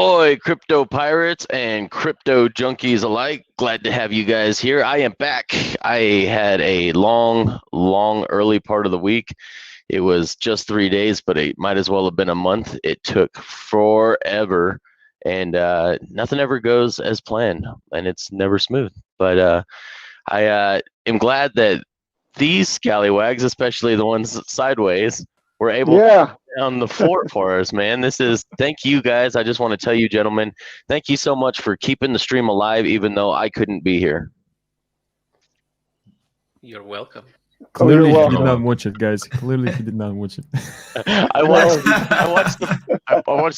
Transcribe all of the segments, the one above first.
Ahoy, crypto pirates and crypto junkies alike. Glad to have you guys here. I am back. I had a long early part of the week. It was just 3 days, but it might as well have been a month. It took forever, and nothing ever goes as planned, and it's never smooth. But I am glad that these scallywags, especially the ones sideways, were able to down the fort for us, man. Thank you guys. I just want to tell you, gentlemen, thank you so much for keeping the stream alive, even though I couldn't be here. You're welcome. Clearly, he did not watch it, guys. Clearly, he did not watch it. I watched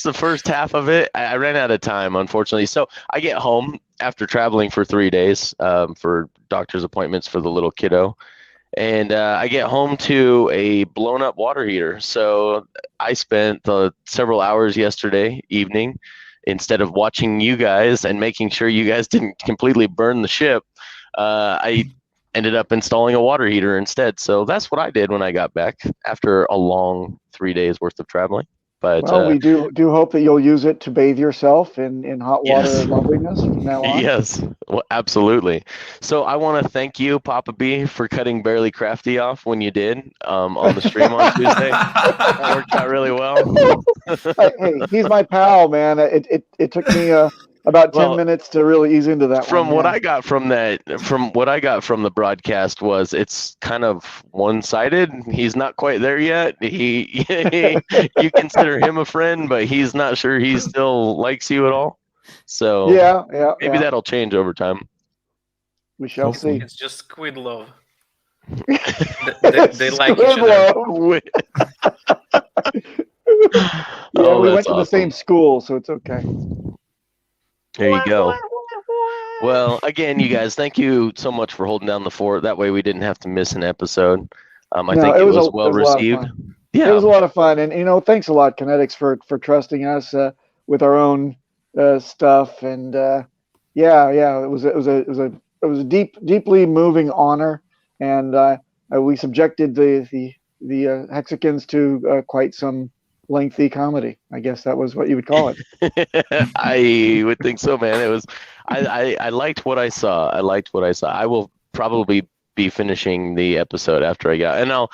the first half of it. I ran out of time, unfortunately. So I get home after traveling for 3 days for doctor's appointments for the little kiddo. And I get home to a blown up water heater. So I spent several hours yesterday evening, instead of watching you guys and making sure you guys didn't completely burn the ship, I ended up installing a water heater instead. So that's what I did when I got back after a long 3 days worth of traveling. But well, we do hope that you'll use it to bathe yourself in hot water loveliness from now on. Yes, well, absolutely. So I want to thank you, Papa B, for cutting Barely Crafty off when you did on the stream on Tuesday. That worked out really well. Hey, he's my pal, man. It took me about 10 minutes to really ease into that. What I got from the broadcast was it's kind of one-sided. He's not quite there yet. You consider him a friend, but he's not sure he still likes you at all. So maybe that'll change over time. We shall see. It's just squid love. they like each other. We went to the same school, so it's okay. There you go. Well, again, you guys, thank you so much for holding down the fort. That way we didn't have to miss an episode. I think it was well received. Yeah, it was a lot of fun. And, thanks a lot, KNTX, for trusting us with our own stuff. And it was a deeply moving honor. And we subjected the Hexicans to quite some lengthy comedy. I guess that was what you would call it. I would think so, man. It was. I liked what I saw. I will probably be finishing the episode after I got, and I'll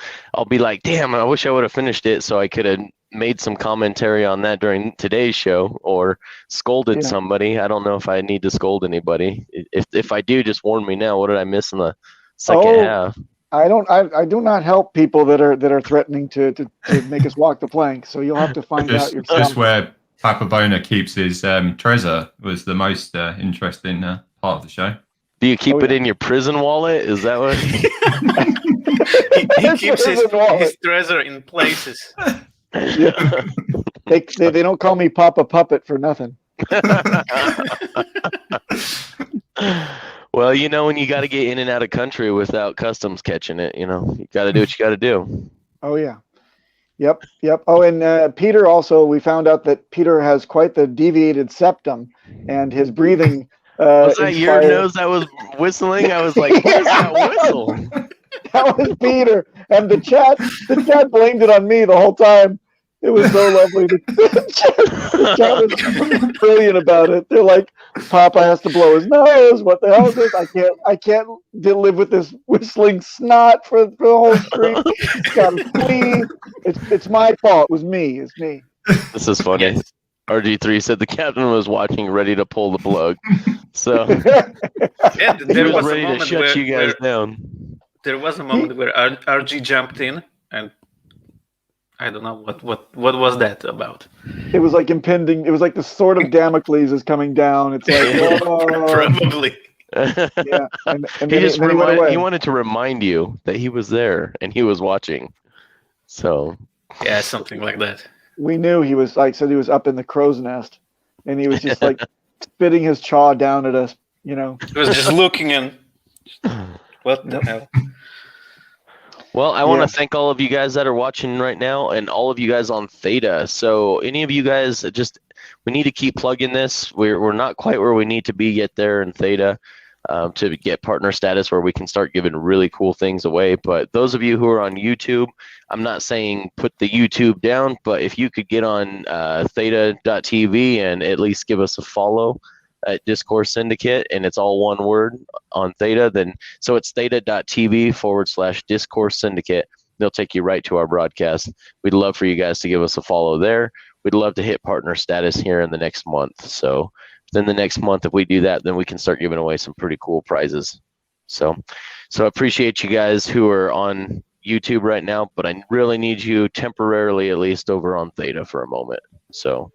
be like, damn, I wish I would have finished it so I could have made some commentary on that during today's show or scolded somebody. I don't know if I need to scold anybody. If I do, just warn me now. What did I miss in the second half? I do not help people that are threatening to make us walk the plank. So you'll have to find out yourself. Just where Papa Boner keeps his treasure was the most interesting part of the show. Do you keep it in your prison wallet? Is that what? he keeps his treasure in places. Yeah. They don't call me Papa Puppet for nothing. Well, when you got to get in and out of country without customs catching it, you got to do what you got to do. Oh, yeah. Yep. Oh, and Peter also, we found out that Peter has quite the deviated septum, and his breathing. Was that your nose that was whistling? I was like, where's that whistle? That was Peter. And the chat blamed it on me the whole time. It was so lovely. The chat was brilliant about it. They're like, Papa has to blow his nose. What the hell is this? I can't live with this whistling snot for the whole stream. It's got to flee. It's my fault. It was me. It's me. This is funny. Yes. RG3 said the captain was watching, ready to pull the plug. So there was ready to shut you guys down. There was a moment where RG jumped in, and I don't know what was that about. It was like impending. It was like the sword of Damocles is coming down. It's like probably. Yeah, and he wanted to remind you that he was there and he was watching. So yeah, something like that. We knew he was said he was up in the crow's nest, and he was just like spitting his chaw down at us. He was just looking and what the hell. Well, I want to thank all of you guys that are watching right now and all of you guys on Theta. So any of you guys, we need to keep plugging this. We're not quite where we need to be yet there in Theta. to get partner status where we can start giving really cool things away. But those of you who are on YouTube, I'm not saying put the YouTube down, but if you could get on Theta.tv and at least give us a follow at Discourse Syndicate, and it's all one word on Theta, then so it's Theta.tv/Discourse Syndicate. They'll take you right to our broadcast. We'd love for you guys to give us a follow there. We'd love to hit partner status here in the next month. So then the next month, if we do that, then we can start giving away some pretty cool prizes. So I appreciate you guys who are on YouTube right now, but I really need you temporarily, at least, over on Theta for a moment. So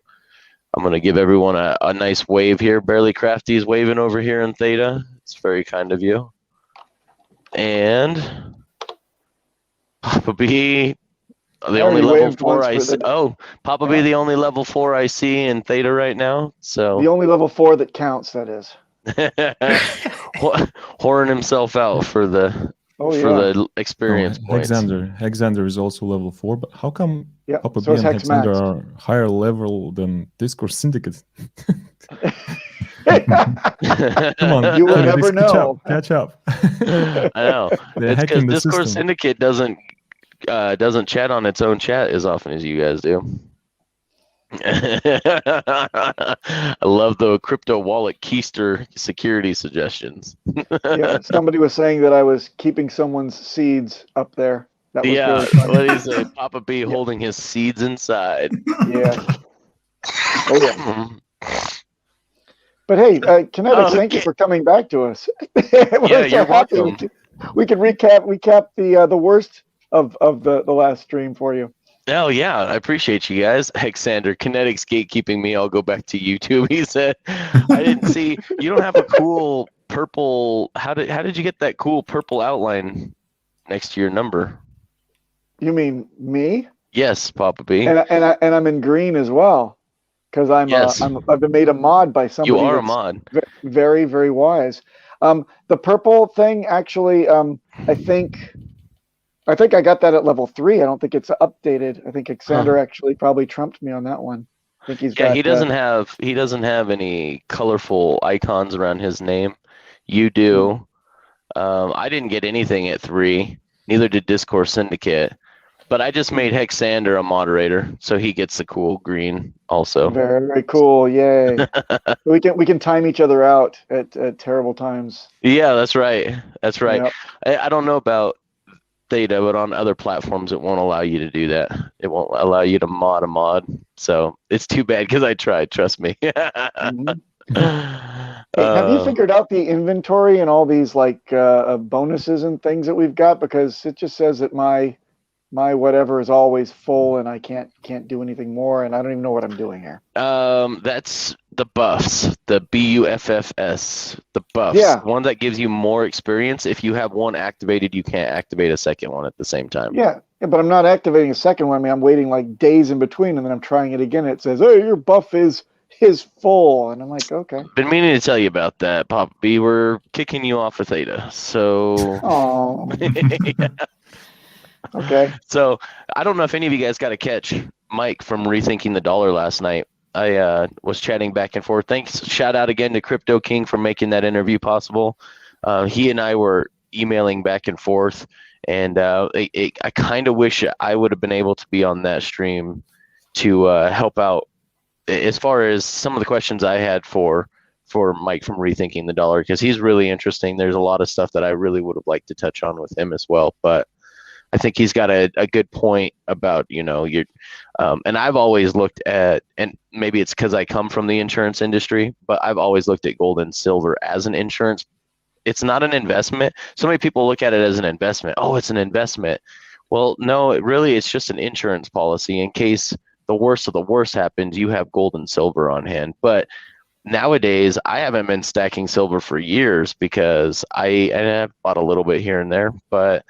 I'm going to give everyone a nice wave here. Barely Crafty's waving over here in Theta. It's very kind of you. And Papa B, the only level 4 I see. Oh, Papa B, the only level 4 I see in Theta right now. So the only level 4 that counts, that is. Whoring himself out for the the experience points. Hexander is also level 4, but how come Papa so B and Hexander are higher level than Discourse Syndicate? Come on, you will never know. Catch up. I know. It's because Discourse Syndicate doesn't chat on its own chat as often as you guys do. I love the crypto wallet keister security suggestions. Yeah, somebody was saying that I was keeping someone's seeds up there. That was what did he say? Papa B holding his seeds inside. Yeah. Oh yeah. But hey, KNTX, thank you for coming back to us. You're welcome. We can recap the worst of the last stream for you. Oh yeah, I appreciate you guys. Hexander, KNTX gatekeeping me. I'll go back to YouTube. He said, "I didn't see. You don't have a cool purple. How did you get that cool purple outline next to your number?" You mean me? Yes, Papa B. And I'm in green as well, because I've been made a mod by somebody. You are a mod. Very, very wise. The purple thing actually, I think I got that at level 3. I don't think it's updated. I think Hexander actually probably trumped me on that one. I think he's got. He doesn't have any colorful icons around his name. You do. I didn't get anything at 3. Neither did Discourse Syndicate. But I just made Hexander a moderator, so he gets the cool green also. Very, very cool. Yay. we can time each other out at terrible times. Yeah, that's right. That's right. Yep. I don't know about Theta, but on other platforms it won't allow you to do that. It won't allow you to mod a mod. So it's too bad because I tried, trust me. Mm-hmm. Hey, have you figured out the inventory and all these bonuses and things that we've got? Because it just says that my whatever is always full and I can't do anything more, and I don't even know what I'm doing here. That's the buffs, the BUFFS, the buffs. Yeah. One that gives you more experience. If you have one activated, you can't activate a second one at the same time. Yeah, but I'm not activating a second one. I mean, I'm waiting like days in between, and then I'm trying it again. And it says, "Hey, your buff is full," and I'm like, "Okay." Been meaning to tell you about that, Papa B. We're kicking you off of Theta, so. Oh. Yeah. Okay. So I don't know if any of you guys got to catch Mike from Rethinking the Dollar last night. I was chatting back and forth. Thanks. Shout out again to Crypto King for making that interview possible. He and I were emailing back and forth, and I kind of wish I would have been able to be on that stream to help out as far as some of the questions I had for Mike from Rethinking the Dollar, because he's really interesting. There's a lot of stuff that I really would have liked to touch on with him as well, but I think he's got a good point about, and I've always looked at, and maybe it's because I come from the insurance industry, but I've always looked at gold and silver as an insurance. It's not an investment. So many people look at it as an investment. Oh, it's an investment. Well, no, it's just an insurance policy. In case the worst of the worst happens, you have gold and silver on hand. But nowadays, I haven't been stacking silver for years because I've bought a little bit here and there, but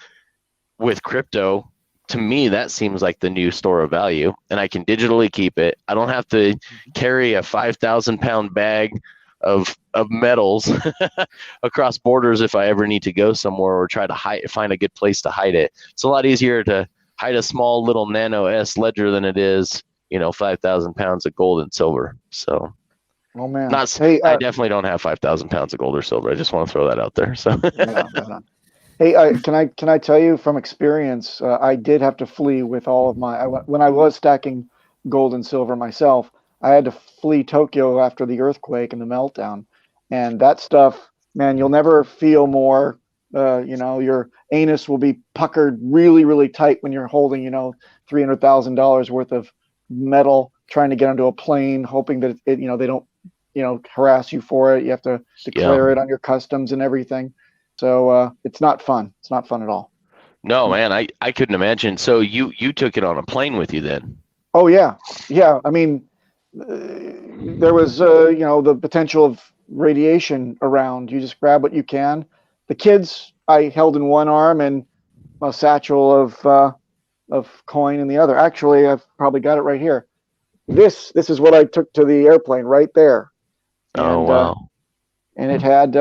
with crypto, to me, that seems like the new store of value, and I can digitally keep it. I don't have to carry a 5,000-pound bag of metals across borders if I ever need to go somewhere or try to find a good place to hide it. It's a lot easier to hide a small little Nano S ledger than it is, 5,000 pounds of gold and silver. So Oh man. Not. Hey, I definitely don't have 5,000 pounds of gold or silver. I just want to throw that out there. So. yeah, right on. Hey, can I tell you from experience? I did have to flee with all of my. When I was stacking gold and silver myself, I had to flee Tokyo after the earthquake and the meltdown, and that stuff, man, you'll never feel more. Your anus will be puckered really, really tight when you're holding, $300,000 worth of metal, trying to get onto a plane, hoping that they don't, harass you for it. You have to declare it on your customs and everything. So it's not fun. It's not fun at all. No, man, I couldn't imagine. So you took it on a plane with you then? Oh yeah, yeah. I mean, there was the potential of radiation around. You just grab what you can. The kids I held in one arm and a satchel of coin in the other. Actually, I've probably got it right here. This is what I took to the airplane right there. Oh And, wow. And it had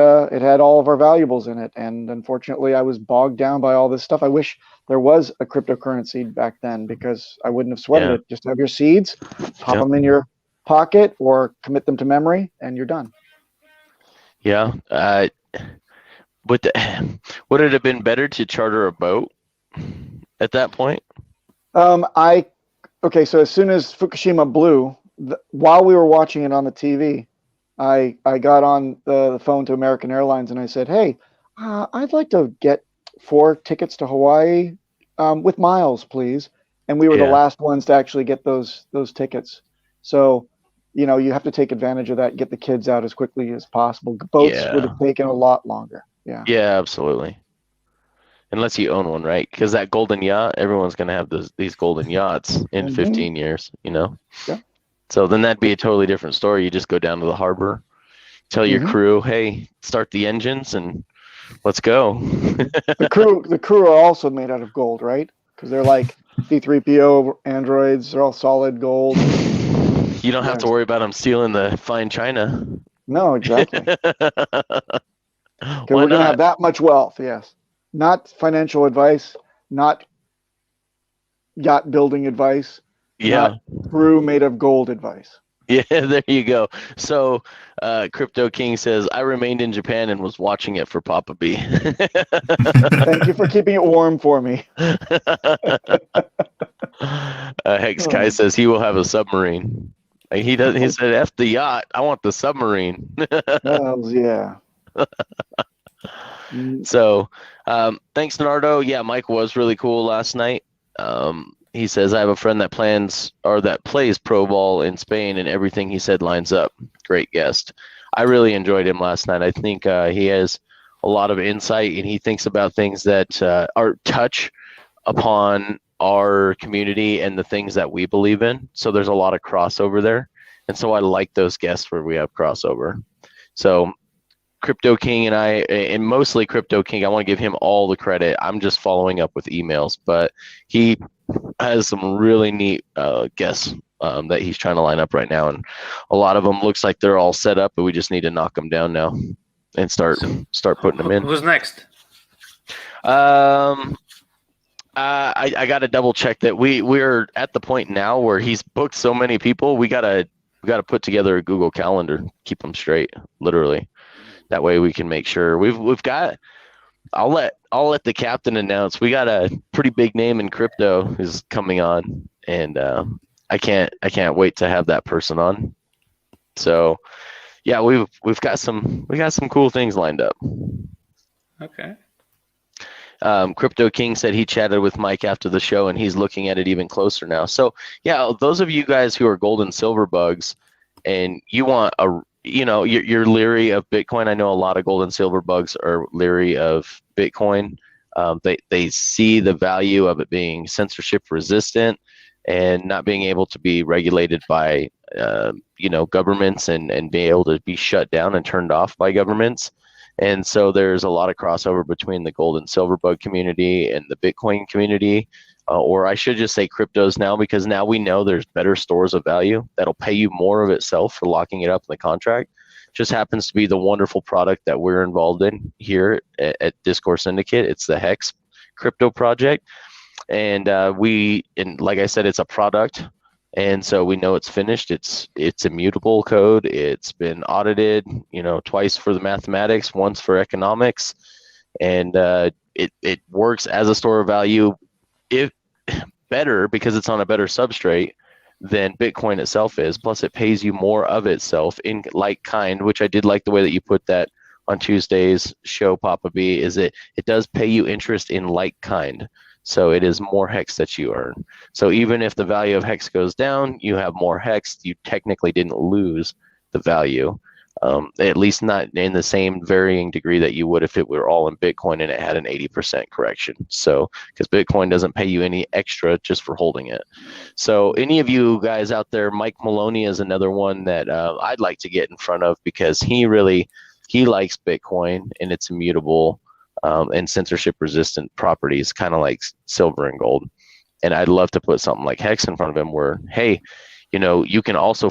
all of our valuables in it. And unfortunately, I was bogged down by all this stuff. I wish there was a cryptocurrency back then, because I wouldn't have sweated it. Just have your seeds, pop them in your pocket, or commit them to memory, and you're done. Yeah. Would it have been better to charter a boat at that point? Okay, so as soon as Fukushima blew, while we were watching it on the TV, I got on the phone to American Airlines and I said, "Hey, I'd like to get 4 tickets to Hawaii with miles, please." And we were the last ones to actually get those tickets. So, you have to take advantage of that, get the kids out as quickly as possible. Boats would have taken a lot longer. Yeah. Yeah, absolutely. Unless you own one, right? Because that golden yacht, everyone's going to have these golden yachts in 15 years, Yeah. So then that'd be a totally different story. You just go down to the harbor, tell your crew, "Hey, start the engines and let's go." The crew are also made out of gold, right? Because they're like C-3PO androids. They're all solid gold. You don't have to worry about them stealing the fine china. No, exactly. Why we're going to not? have that much wealth, yes. Not financial advice, not yacht building advice, not crew made of gold advice. Yeah, there you go. So Crypto King says, "I remained in Japan and was watching it for Papa B." Thank you for keeping it warm for me. Hex Kai says he will have a submarine. He said, "F the yacht, I want the submarine." Yeah. So thanks, Nardo. Yeah, Mike was really cool last night. He says, "I have a friend that plays pro ball in Spain, and everything he said lines up." Great guest. I really enjoyed him last night. I think he has a lot of insight, and he thinks about things that touch upon our community and the things that we believe in. So there's a lot of crossover there. And so I like those guests where we have crossover. So Crypto King and I, and mostly Crypto King, I want to give him all the credit. I'm just following up with emails, but he has some really neat guests that he's trying to line up right now, and a lot of them looks like they're all set up, but we just need to knock them down now and start putting them in. Who's next? I got to double check that we're at the point now where he's booked so many people. We gotta put together a Google Calendar, keep them straight, literally. That way we can make sure we've got. I'll let the captain announce. We got a pretty big name in crypto who's coming on, and I can't wait to have that person on. So, yeah, we've got some cool things lined up. Okay. Crypto King said he chatted with Mike after the show, and he's looking at it even closer now. So, yeah, those of you guys who are gold and silver bugs, and you want you're leery of Bitcoin. I know a lot of gold and silver bugs are leery of Bitcoin. They see the value of it being censorship resistant and not being able to be regulated by governments and be able to be shut down and turned off by governments. And so there's a lot of crossover between the gold and silver bug community and the Bitcoin community, or I should just say cryptos now, because now we know there's better stores of value that'll pay you more of itself for locking it up in the contract. Just happens to be the wonderful product that we're involved in here at Discourse Syndicate. It's the Hex crypto project. And like I said, it's a product, And so we know it's finished. It's immutable code. It's been audited, twice for the mathematics, once for economics, and it works as a store of value, if better because it's on a better substrate than Bitcoin itself is. Plus, it pays you more of itself in like kind, which I did like the way that you put that on Tuesday's show, Papa B. Is it does pay you interest in like kind. So it is more hex that you earn. So even if the value of hex goes down, you have more hex. You technically didn't lose the value, at least not in the same varying degree that you would if it were all in Bitcoin and it had an 80% correction. So because Bitcoin doesn't pay you any extra just for holding it. So any of you guys out there, Mike Maloney is another one that I'd like to get in front of because he likes Bitcoin and it's immutable. And censorship resistant properties, kind of like silver and gold. And I'd love to put something like hex in front of him where, hey, you can also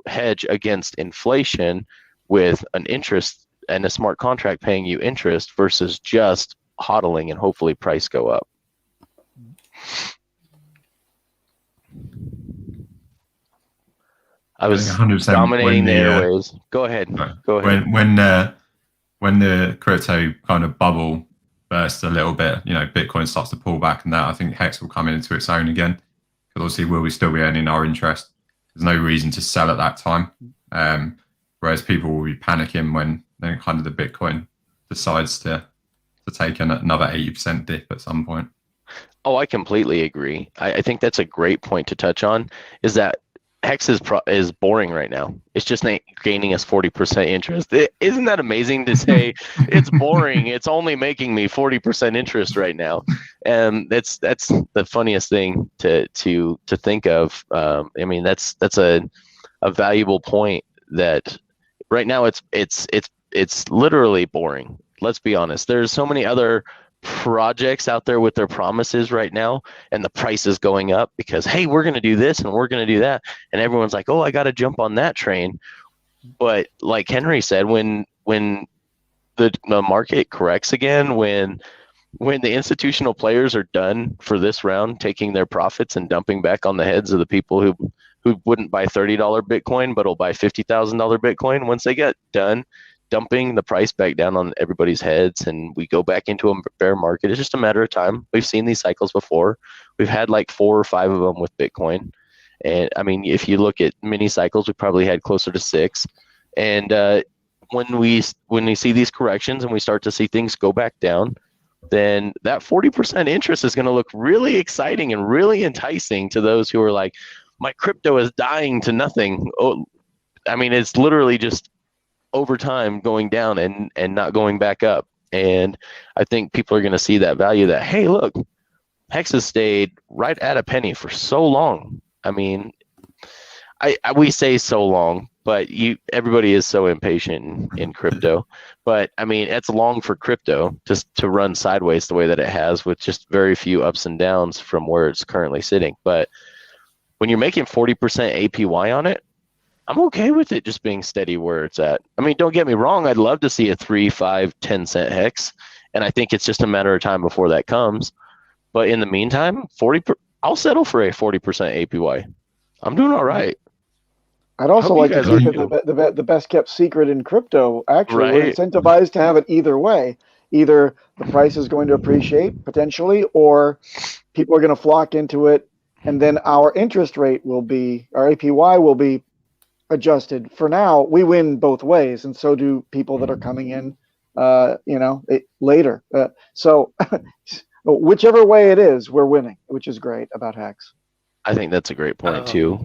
hedge against inflation with an interest and a smart contract paying you interest versus just hodling and hopefully price go up. I was 100% dominating the airwaves. Go ahead. Go ahead. When the crypto kind of bubble bursts a little bit, Bitcoin starts to pull back and that, I think hex will come into its own again. Because obviously will we still be earning our interest? There's no reason to sell at that time. Whereas people will be panicking when then kind of the Bitcoin decides to take another 80% dip at some point. Oh, I completely agree. I think that's a great point to touch on, is that hex is boring right now. It's just gaining us 40% interest. Isn't that amazing to say? It's boring. It's only making me 40% interest right now, and that's the funniest thing to think of. I mean, that's a valuable point. That right now it's literally boring. Let's be honest. There's so many other projects out there with their promises right now, and the price is going up because, hey, we're going to do this and we're going to do that, and everyone's like, oh, I got to jump on that train. But like Henry said, when the market corrects again, when the institutional players are done for this round taking their profits and dumping back on the heads of the people who wouldn't buy $30 Bitcoin but will buy $50,000 Bitcoin, once they get done dumping the price back down on everybody's heads and we go back into a bear market, it's just a matter of time. We've seen these cycles before. We've had like 4 or 5 of them with Bitcoin. And I mean, if you look at mini cycles, we probably had closer to 6. And when we see these corrections and we start to see things go back down, then that 40% interest is going to look really exciting and really enticing to those who are like, my crypto is dying to nothing. Oh, I mean, it's literally just over time going down and not going back up. And I think people are going to see that value that, hey, look, hex has stayed right at a penny for so long. I mean, we say so long, but everybody is so impatient in crypto. But I mean, it's long for crypto just to run sideways the way that it has, with just very few ups and downs from where it's currently sitting. But when you're making 40% APY on it, I'm okay with it just being steady where it's at. I mean, don't get me wrong. I'd love to see a 3, 5, 10 cent hex. And I think it's just a matter of time before that comes. But in the meantime, I'll settle for a 40% APY. I'm doing all right. I'd also like to keep it the best kept secret in crypto. Actually, right. We're incentivized to have it either way. Either the price is going to appreciate potentially, or people are going to flock into it. And then our interest rate our APY will be adjusted. For now, we win both ways, and so do people that are coming in, later. So whichever way it is, we're winning, which is great about hex. I think that's a great point too.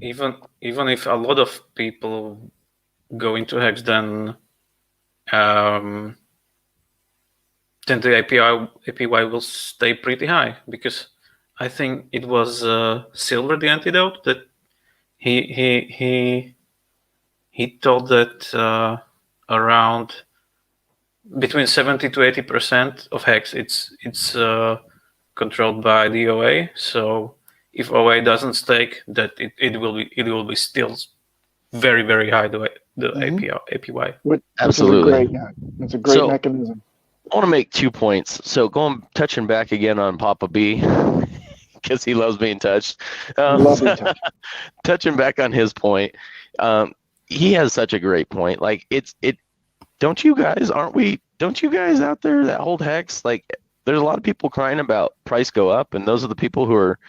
Even if a lot of people go into hex, then the APY will stay pretty high, because I think it was Silver, the antidote, that he thought that around between 70 to 80% of hex it's controlled by the OA. So if OA doesn't stake, that it will be still very, very high, the APY. Absolutely. It's a great mechanism. I want to make 2 points. So touching back again on Papa B, because he loves being touched. Love being touched. Touching back on his point, he has such a great point. Like don't you guys out there that hold hex, like there's a lot of people crying about price go up, and those are the people who are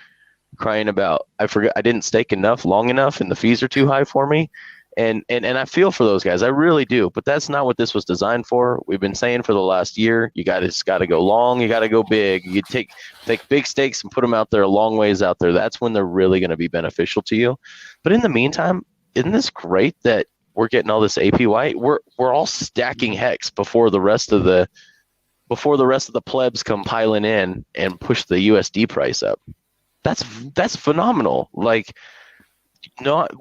crying about I didn't stake enough long enough and the fees are too high for me. And I feel for those guys. I really do. But that's not what this was designed for. We've been saying for the last year, you got to go long, you got to go big. You take big stakes and put them out there a long ways out there. That's when they're really going to be beneficial to you. But in the meantime, isn't this great that we're getting all this APY? We're all stacking hex before the rest of the plebs come piling in and push the USD price up. That's phenomenal. Like,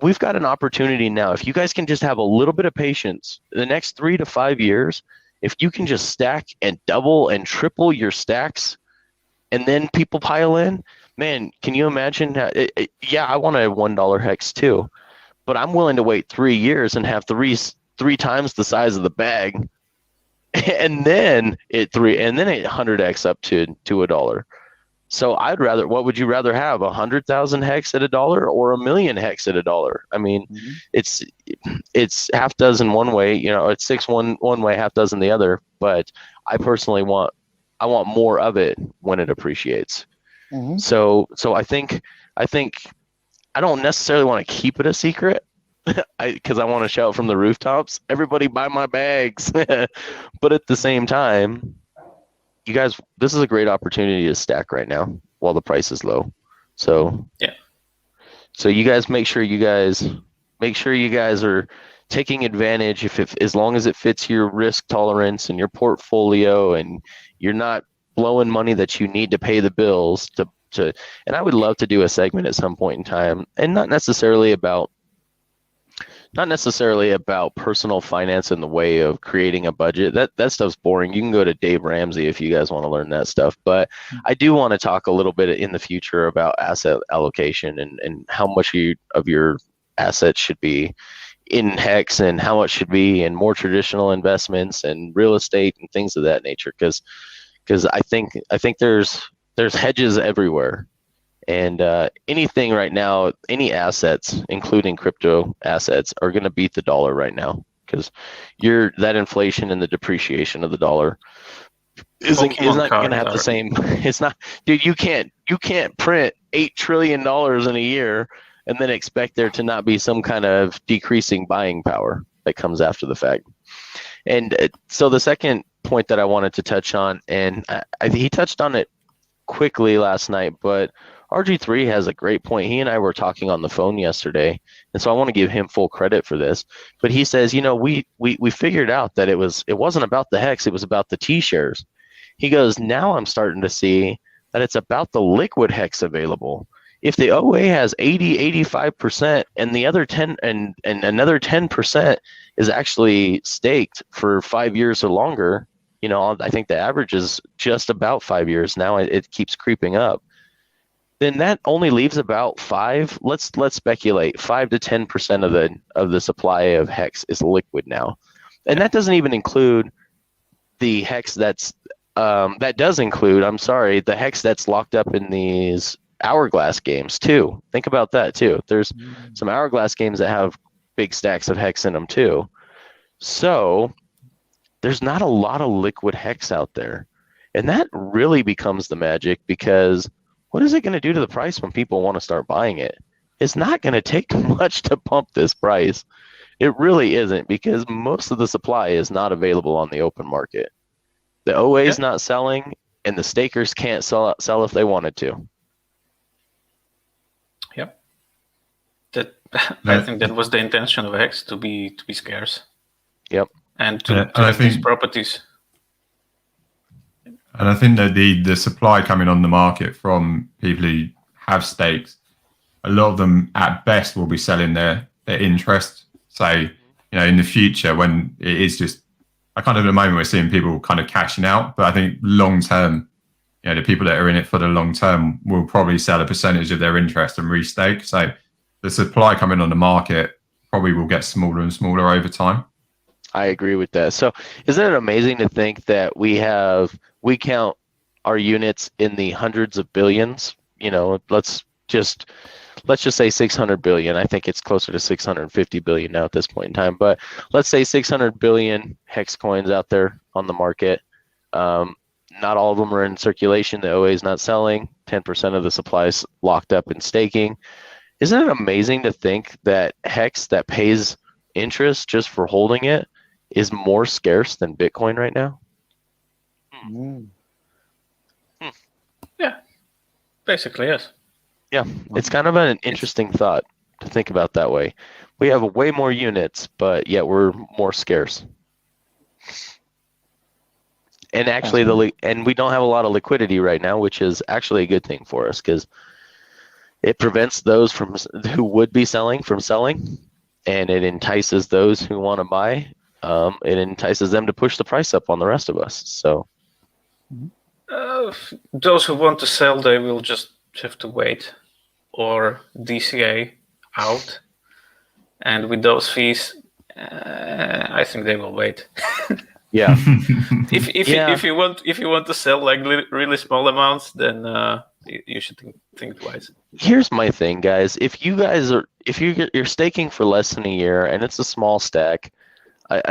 we've got an opportunity now. If you guys can just have a little bit of patience, the next 3 to 5 years, if you can just stack and double and triple your stacks, and then people pile in, man, can you imagine? Yeah, I want a $1 hex too, but I'm willing to wait 3 years and have three times the size of the bag, and then it 100x up to $1. So what would you rather have, 100,000 hex at $1 or 1,000,000 hex at $1? I mean, it's half dozen one way, it's 6 one way, half dozen the other. But I personally want more of it when it appreciates. So I think I don't necessarily want to keep it a secret, because I want to shout from the rooftops, everybody buy my bags. But at the same time, you guys, this is a great opportunity to stack right now while the price is low. So yeah. So you guys make sure you guys are taking advantage as long as it fits your risk tolerance and your portfolio, and you're not blowing money that you need to pay the bills to. And I would love to do a segment at some point in time, and not necessarily about personal finance in the way of creating a budget. That stuff's boring. You can go to Dave Ramsey if you guys want to learn that stuff. But I do want to talk a little bit in the future about asset allocation and how much of your assets should be in hex and how much should be in more traditional investments and real estate and things of that nature. Because I think there's hedges everywhere. And anything right now, any assets, including crypto assets, are going to beat the dollar right now, because that inflation and the depreciation of the dollar isn't going to have the same. It's not, dude. You can't print $8 trillion in a year and then expect there to not be some kind of decreasing buying power that comes after the fact. And so the second point that I wanted to touch on, and he touched on it quickly last night, but RG3 has a great point. He and I were talking on the phone yesterday, and so I want to give him full credit for this. But he says, we figured out that it wasn't about the hex, it was about the T-shares. He goes, now I'm starting to see that it's about the liquid hex available. If the OA has 85%, and the other 10 and another 10% is actually staked for 5 years or longer, I think the average is just about 5 years now. It keeps creeping up. Then that only leaves about let's speculate, 5 to 10% of the supply of hex is liquid now. And that doesn't even include the hex the hex that's locked up in these hourglass games too. Think about that too. There's some hourglass games that have big stacks of hex in them too. So there's not a lot of liquid hex out there. And that really becomes the magic, because what is it going to do to the price when people want to start buying it? It's not going to take much to pump this price. It really isn't, because most of the supply is not available on the open market. The OA is not selling, and the stakers can't sell if they wanted to. Yep. I think that was the intention of Hex, to be scarce. Yep. And to have these properties. And I think that the supply coming on the market from people who have stakes, a lot of them at best will be selling their interest. So, in the future, when it is just, at the moment we're seeing people kind of cashing out, but I think long term, the people that are in it for the long term will probably sell a percentage of their interest and restake. So the supply coming on the market probably will get smaller and smaller over time. I agree with that. So isn't it amazing to think that we count our units in the hundreds of billions let's just say 600 billion. I think it's closer to 650 billion now at this point in time, but let's say 600 billion hex coins out there on the market. Not all of them are in circulation. The OA is not selling. 10% of the supply is locked up in staking. Isn't it amazing to think that hex that pays interest just for holding it is more scarce than Bitcoin right now? Yeah, basically, yes. Yeah, it's kind of an interesting thought to think about that way. We have way more units, but yet we're more scarce. And actually, we don't have a lot of liquidity right now, which is actually a good thing for us because it prevents those who would be selling from selling, and it entices those who want to buy. It entices them to push the price up on the rest of us. So, those who want to sell, they will just have to wait or DCA out, and with those fees, I think they will wait. Yeah. If you want to sell like really small amounts, then you should think twice. Here's my thing, guys. If you're staking for less than a year and it's a small stack,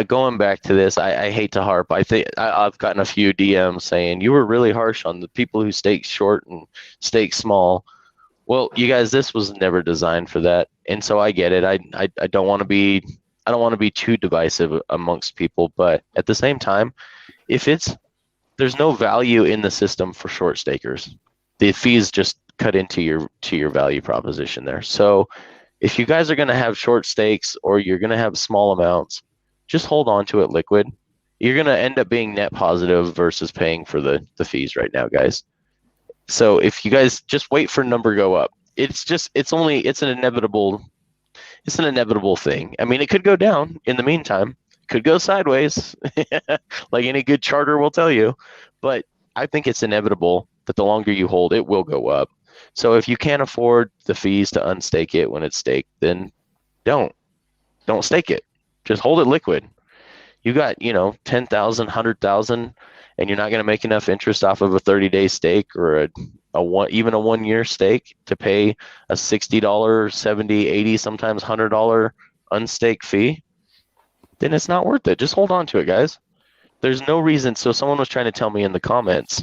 going back to this, I hate to harp. I think I've gotten a few DMs saying you were really harsh on the people who stake short and stake small. Well, you guys, this was never designed for that, and so I get it. I don't want to be too divisive amongst people, but at the same time, there's no value in the system for short stakers. The fees just cut into your value proposition there. So if you guys are going to have short stakes or you're going to have small amounts, just hold on to it liquid. You're going to end up being net positive versus paying for the fees right now, guys. So if you guys just wait for number go up, it's an inevitable thing. I mean, it could go down in the meantime, could go sideways, like any good charter will tell you, but I think it's inevitable that the longer you hold, it will go up. So if you can't afford the fees to unstake it when it's staked, then don't stake it. Just hold it liquid. You got, 10,000, 100,000, and you're not going to make enough interest off of a 30-day stake or even a 1-year stake to pay a $60, $70, $80, sometimes $100 unstaked fee, then it's not worth it. Just hold on to it, guys. There's no reason. So someone was trying to tell me in the comments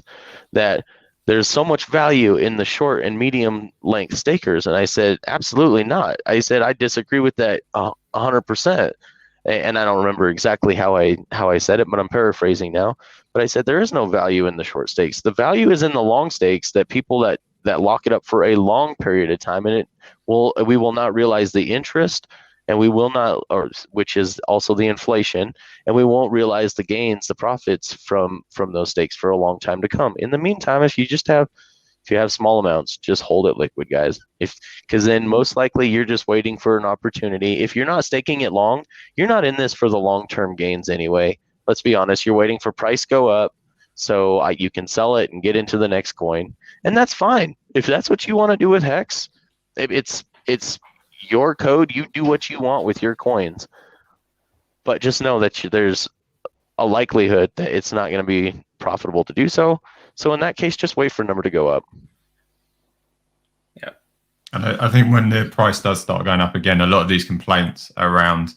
that there's so much value in the short and medium length stakers, and I said absolutely not. I said I disagree with that 100%. And I don't remember exactly how I said it, but I'm paraphrasing now. But I said there is no value in the short stakes. The value is in the long stakes, that people that lock it up for a long period of time, and we will not realize the interest, and we will not, which is also the inflation, and we won't realize the gains, the profits from those stakes for a long time to come. In the meantime, if you have small amounts, just hold it liquid, guys. Because then most likely you're just waiting for an opportunity. If you're not staking it long, you're not in this for the long-term gains anyway. Let's be honest. You're waiting for price go up so you can sell it and get into the next coin, and that's fine. If that's what you want to do with Hex, it's your code. You do what you want with your coins, but just know that there's a likelihood that it's not going to be profitable to do so. So in that case, just wait for number to go up. Yeah. And I think when the price does start going up again, a lot of these complaints around,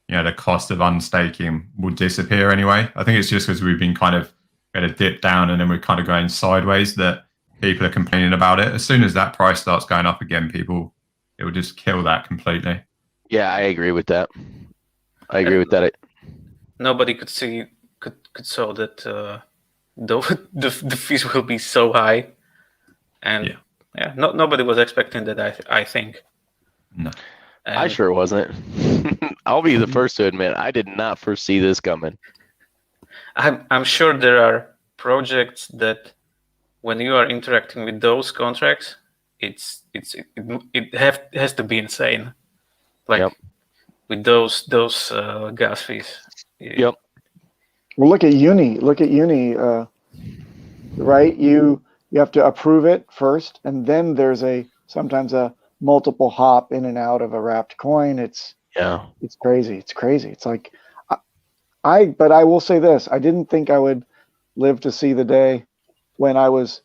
the cost of unstaking will disappear anyway. I think it's just because we've been kind of at a dip down and then we're kind of going sideways that people are complaining about it. As soon as that price starts going up again, it will just kill that completely. Yeah, I agree with that. Nobody could saw that the fees will be so high, and nobody was expecting that. I think. No, I sure wasn't. I'll be the first to admit I did not foresee this coming. I'm sure there are projects that when you are interacting with those contracts, it has to be insane, like with those gas fees. Yep. Well, look at Uni. Right? You have to approve it first, and then there's sometimes a multiple hop in and out of a wrapped coin. It's crazy. It's like but I will say this: I didn't think I would live to see the day when I was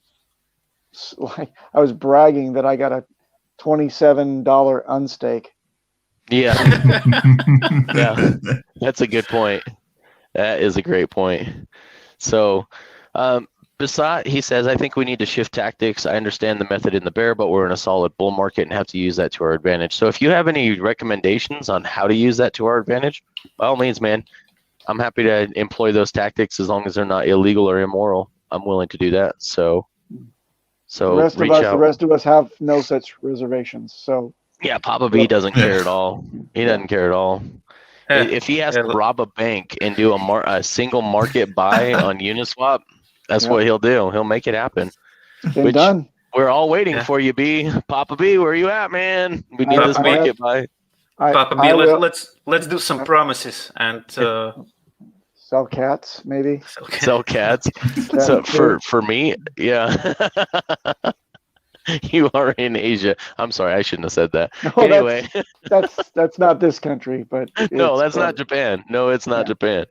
like I was bragging that I got a $27 unstake. Yeah. Yeah. That's a good point. That is a great point. So, Basat, he says, I think we need to shift tactics. I understand the method in the bear, but we're in a solid bull market and have to use that to our advantage. So if you have any recommendations on how to use that to our advantage, by all means, man, I'm happy to employ those tactics as long as they're not illegal or immoral. I'm willing to do that. So reach out. The rest of us have no such reservations. So Yeah, Papa B doesn't care at all. He doesn't care at all. Yeah. If he has to rob a bank and do a single market buy on Uniswap, that's what he'll do. He'll make it happen. Been done. We're all waiting for you, B. Papa B, where you at, man? We need this market buy. Papa B, let's do some promises and sell cats, maybe. Sell cats. So for me, yeah. You are in Asia. I'm sorry, I shouldn't have said that. No, anyway, that's not this country, but no, that's not Japan. No, it's not Japan.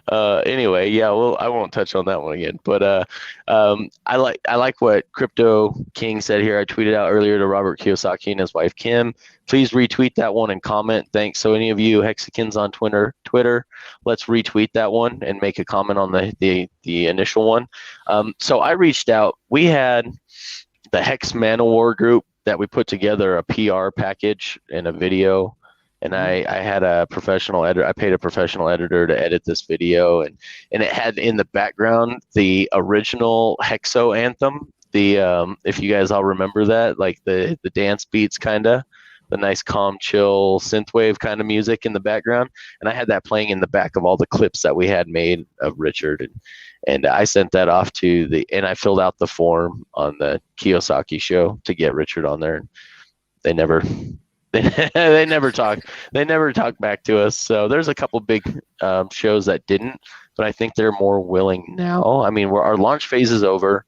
No. Anyway, yeah, well, I won't touch on that one again. But I like what Crypto King said here. I tweeted out earlier to Robert Kiyosaki and his wife Kim. Please retweet that one and comment. Thanks. So any of you Hexicans on Twitter, let's retweet that one and make a comment on the initial one. So I reached out. We had the Hex Manowar group that we put together a PR package and a video, and I had a professional editor. I paid a professional editor to edit this video, and it had in the background the original Hexo anthem. The if you guys all remember that, like the dance beats, kinda the nice calm chill synthwave kind of music in the background, and I had that playing in the back of all the clips that we had made of Richard, and I sent that off to and I filled out the form on the Kiyosaki show to get Richard on there. They never talk back to us. So there's a couple big shows that didn't, but I think they're more willing now. I mean, our launch phase is over.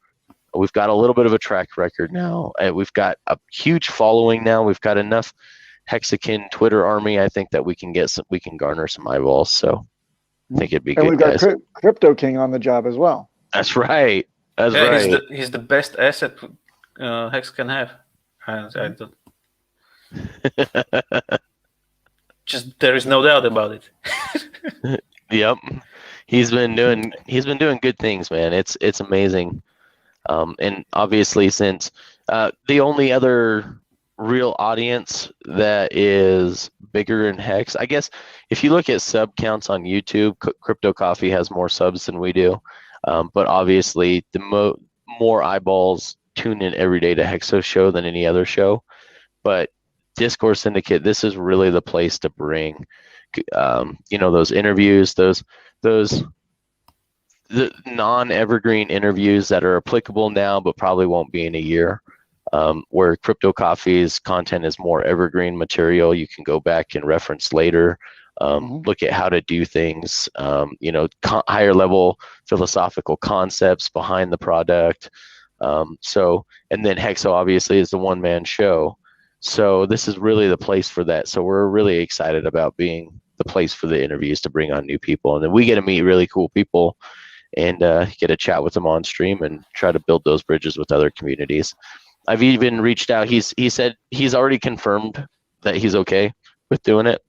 We've got a little bit of a track record now. We've got a huge following now. We've got enough Hexican Twitter army. I think that we can garner some eyeballs. So I think it'd be good. And we've got Crypto King on the job as well. That's right. That's right. He's the best asset Hex can have. Just there is no doubt about it. Yep. He's been doing good things, man. It's amazing. And obviously, since the only other real audience that is bigger in Hex, I guess if you look at sub counts on YouTube, Crypto Coffee has more subs than we do. But obviously, the more eyeballs tune in every day to Hexo show than any other show. But Discourse Syndicate, this is really the place to bring, those interviews, the non-evergreen interviews that are applicable now, but probably won't be in a year. Where Crypto Coffee's content is more evergreen material, you can go back and reference later. Look at how to do things, higher level philosophical concepts behind the product. And then Hexo obviously is the one-man show. So this is really the place for that. So we're really excited about being the place for the interviews to bring on new people. And then we get to meet really cool people and get a chat with them on stream and try to build those bridges with other communities. I've even reached out. He said he's already confirmed that he's okay with doing it.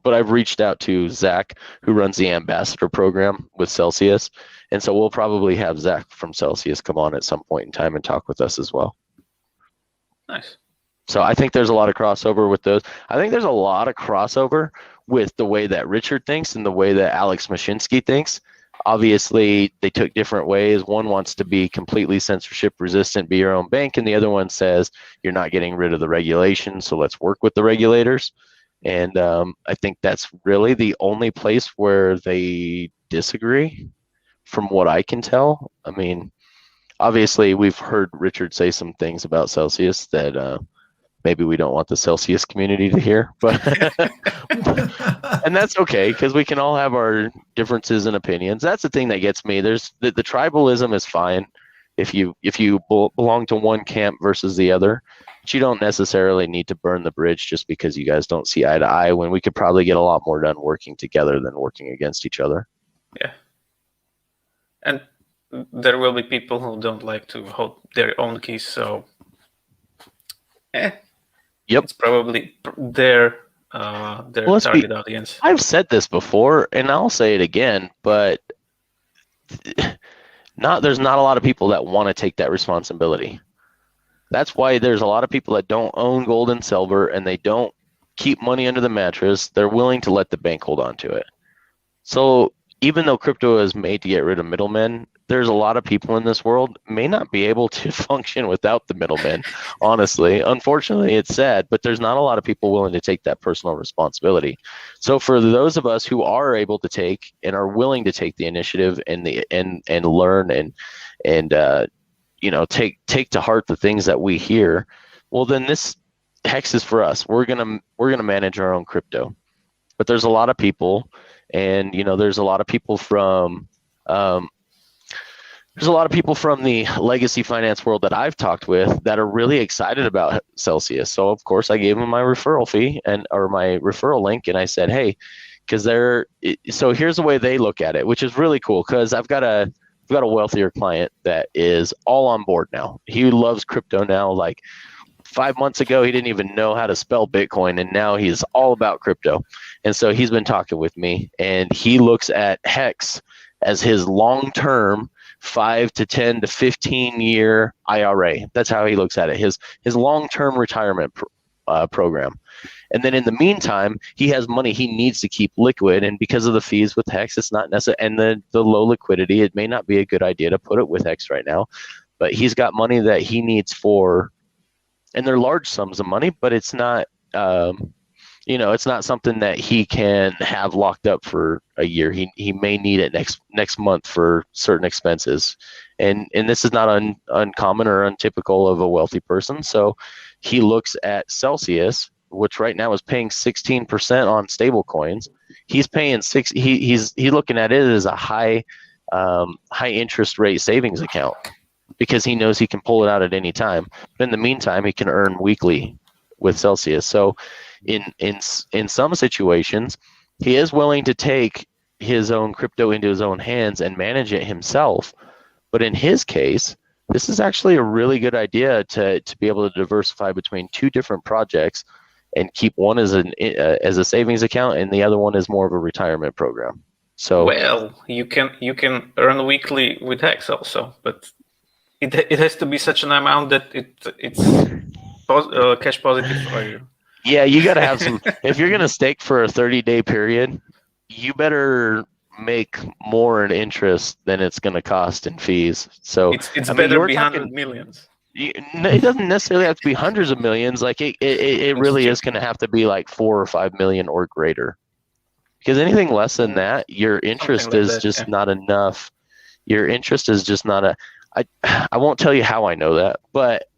But I've reached out to Zach, who runs the ambassador program with Celsius. And so we'll probably have Zach from Celsius come on at some point in time and talk with us as well. Nice. So I think there's a lot of crossover with those. I think there's a lot of crossover with the way that Richard thinks and the way that Alex Mashinsky thinks. Obviously, they took different ways. One wants to be completely censorship resistant, be your own bank, and the other one says you're not getting rid of the regulation, so let's work with the regulators. And I think that's really the only place where they disagree, from what I can tell. I mean, obviously, we've heard Richard say some things about Celsius that maybe we don't want the Celsius community to hear, but and that's okay, because we can all have our differences and opinions. That's the thing that gets me. There's the tribalism is fine if you belong to one camp versus the other, but you don't necessarily need to burn the bridge just because you guys don't see eye to eye, when we could probably get a lot more done working together than working against each other. Yeah. And there will be people who don't like to hold their own keys, so Yep. it's probably their target audience. I've said this before, and I'll say it again, but there's not a lot of people that want to take that responsibility. That's why there's a lot of people that don't own gold and silver, and they don't keep money under the mattress. They're willing to let the bank hold on to it. So even though crypto is made to get rid of middlemen, there's a lot of people in this world may not be able to function without the middlemen. Honestly, unfortunately, it's sad, but there's not a lot of people willing to take that personal responsibility. So for those of us who are able to take and are willing to take the initiative and learn and take to heart the things that we hear, well, then this Hex is for us. We're gonna manage our own crypto. But there's a lot of people, and there's a lot of people from the legacy finance world that I've talked with that are really excited about Celsius. So of course I gave them my referral fee or my referral link, and I said, hey, because so here's the way they look at it, which is really cool, because I've got a wealthier client that is all on board now. He loves crypto now. Like 5 months ago, he didn't even know how to spell Bitcoin, and now he's all about crypto. And so he's been talking with me, and he looks at Hex as his long-term 5 to 10 to 15 year IRA. That's how he looks at it. His long-term retirement program. And then in the meantime, he has money he needs to keep liquid, and because of the fees with Hex, it's not necessary, and the low liquidity, it may not be a good idea to put it with Hex right now. But he's got money that he needs for, and they're large sums of money, but it's not it's not something that he can have locked up for a year. He may need it next month for certain expenses, and this is not uncommon or untypical of a wealthy person. So he looks at Celsius, which right now is paying 16% on stable coins. He's paying he's looking at it as a high interest rate savings account, because he knows he can pull it out at any time. But in the meantime, he can earn weekly with Celsius. So in some situations, he is willing to take his own crypto into his own hands and manage it himself. But in his case, this is actually a really good idea to be able to diversify between two different projects and keep one as a savings account, and the other one is more of a retirement program. So well, you can earn weekly with Hex also, but it has to be such an amount that it's cash positive for you. Yeah, you got to have some. If you're going to stake for a 30-day period, you better make more in interest than it's going to cost in fees. So it's better be 100 millions. It doesn't necessarily have to be hundreds of millions. Like it really is going to have to be like 4 or 5 million or greater. Because anything less than that, your interest is just not enough. Your interest is just not I won't tell you how I know that, but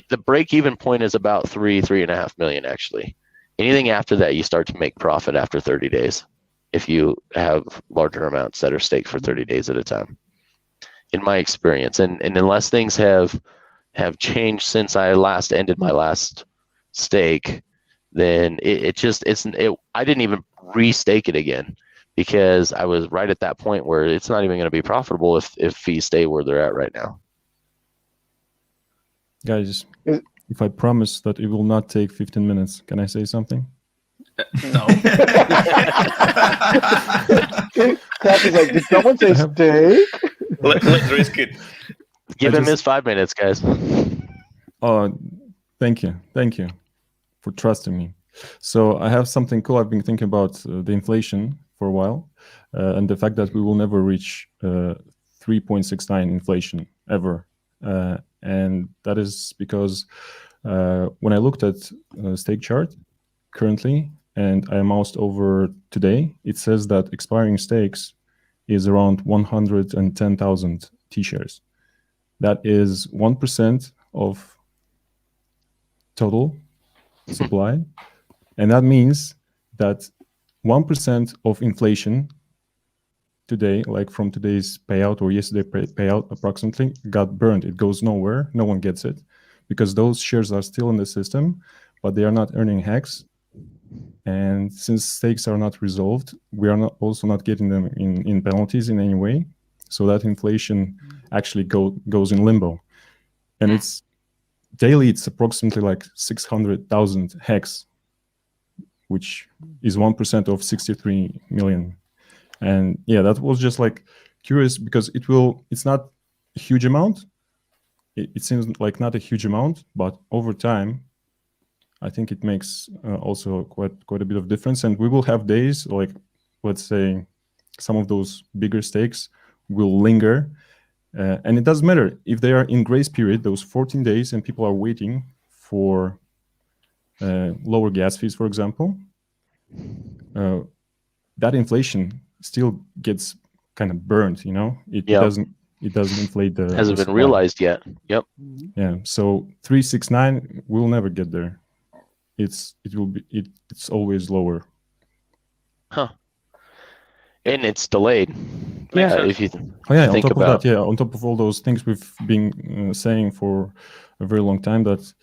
the break-even point is about 3.5 million actually. Anything after that, you start to make profit after 30 days if you have larger amounts that are staked for 30 days at a time, in my experience. And unless things have changed since I last ended my last stake, then I didn't even restake it again, because I was right at that point where it's not even going to be profitable if fees stay where they're at right now. Guys, if I promise that it will not take 15 minutes, can I say something? No. Crap is like, did someone say steak? Let's risk it. Give him his 5 minutes, guys. Oh, thank you for trusting me. So I have something cool. I've been thinking about the inflation for a while, and the fact that we will never reach 3.69 inflation ever. And that is because when I looked at stake chart currently, and I moused over today, it says that expiring stakes is around 110,000 T-shares. That is 1% of total supply. And that means that 1% of inflation today, like from today's payout or yesterday payout approximately, got burned. It goes nowhere. No one gets it because those shares are still in the system, but they are not earning Hex. And since stakes are not resolved, we are also not getting them in penalties in any way. So that inflation actually goes in limbo. And it's daily, it's approximately like 600,000 hex, which is 1% of 63 million. And yeah, that was just like curious because it's not a huge amount. It seems like not a huge amount, but over time, I think it makes also quite a bit of difference. And we will have days like, let's say, some of those bigger stakes will linger. And it doesn't matter if they are in grace period, those 14 days, and people are waiting for lower gas fees, for example. That inflation still gets kind of burned, you know. It doesn't inflate the hasn't been supply. realized yet. Yep. Yeah. So 369 will never get there. It's always lower. Huh. And it's delayed. Makes Yeah. sense. If you On think top about of that, on top of all those things we've been saying for a very long time, that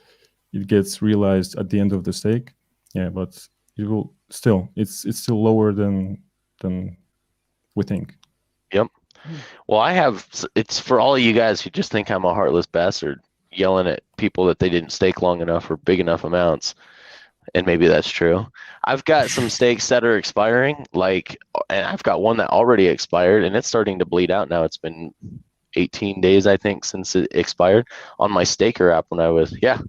it gets realized at the end of the stake. Yeah, but it will still it's still lower than we think. Yep. Well, it's for all of you guys who just think I'm a heartless bastard yelling at people that they didn't stake long enough or big enough amounts. And maybe that's true. I've got some stakes that are expiring, and I've got one that already expired and it's starting to bleed out now. It's been 18 days, I think, since it expired on my staker app when I was, and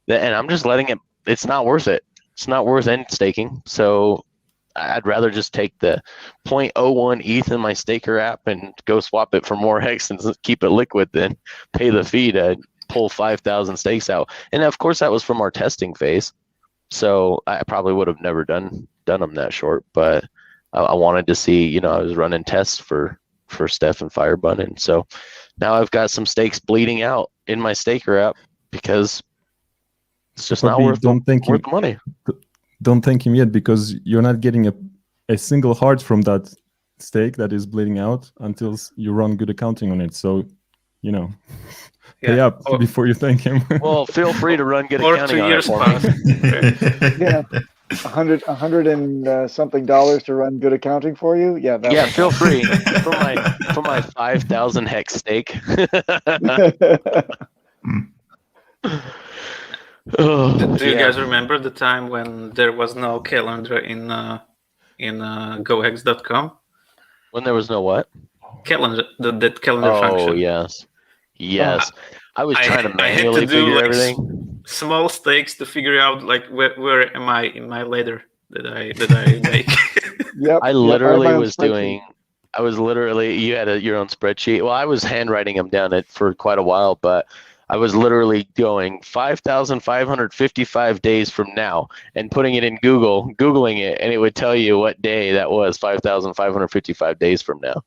I'm just letting it, it's not worth it. It's not worth end staking. So I'd rather just take the 0.01 ETH in my staker app and go swap it for more hex and keep it liquid than pay the fee to pull 5,000 stakes out. And of course that was from our testing phase. So I probably would have never done them that short, but I wanted to see, I was running tests for Steph and Firebun. And so now I've got some stakes bleeding out in my staker app because it's just not worth the money. Don't thank him yet, because you're not getting a single heart from that stake that is bleeding out until you run good accounting on it. So, pay up before you thank him. Well, feel free to run good accounting on it for me. Yeah, $100 and something to run good accounting for you. Yeah, feel free for my 5,000 hex stake. Do you guys remember the time when there was no calendar in gohex.com? When there was no what? Calendar, that calendar function. Oh, yes. I was trying to manually figure everything. Small stakes to figure out where am I in my ladder that I make. Yep. I literally was doing. I was literally. You had your own spreadsheet. Well, I was handwriting them down for quite a while, but I was literally going 5,555 days from now and putting it in Googling it, and it would tell you what day that was, 5,555 days from now.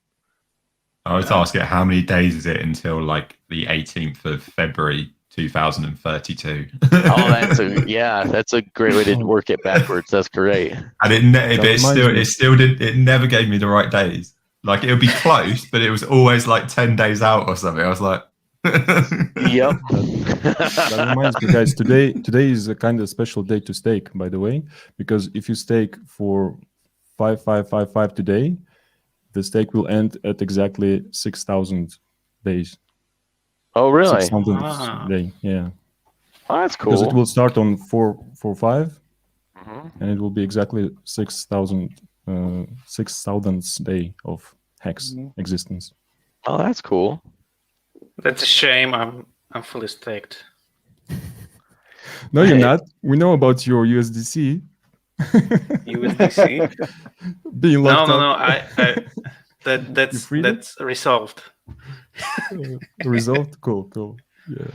I was asking how many days is it until like the 18th of February 2032? That's a great way to work it backwards. That's great. And it never gave me the right days. Like, it would be close, but it was always like 10 days out or something. I was like, yep. That reminds me, guys, today is a kind of special day to stake, by the way, because if you stake for 5555 today, the stake will end at exactly 6,000 days. Oh, really? 6,000 day, yeah. Oh, that's cool. Because it will start on 445, and it will be exactly 6,000th day of hex existence. Oh, that's cool. That's a shame. I'm fully staked. No, you're not. We know about your USDC. USDC? Being locked up. No. That's resolved. Resolved? Cool. Yeah.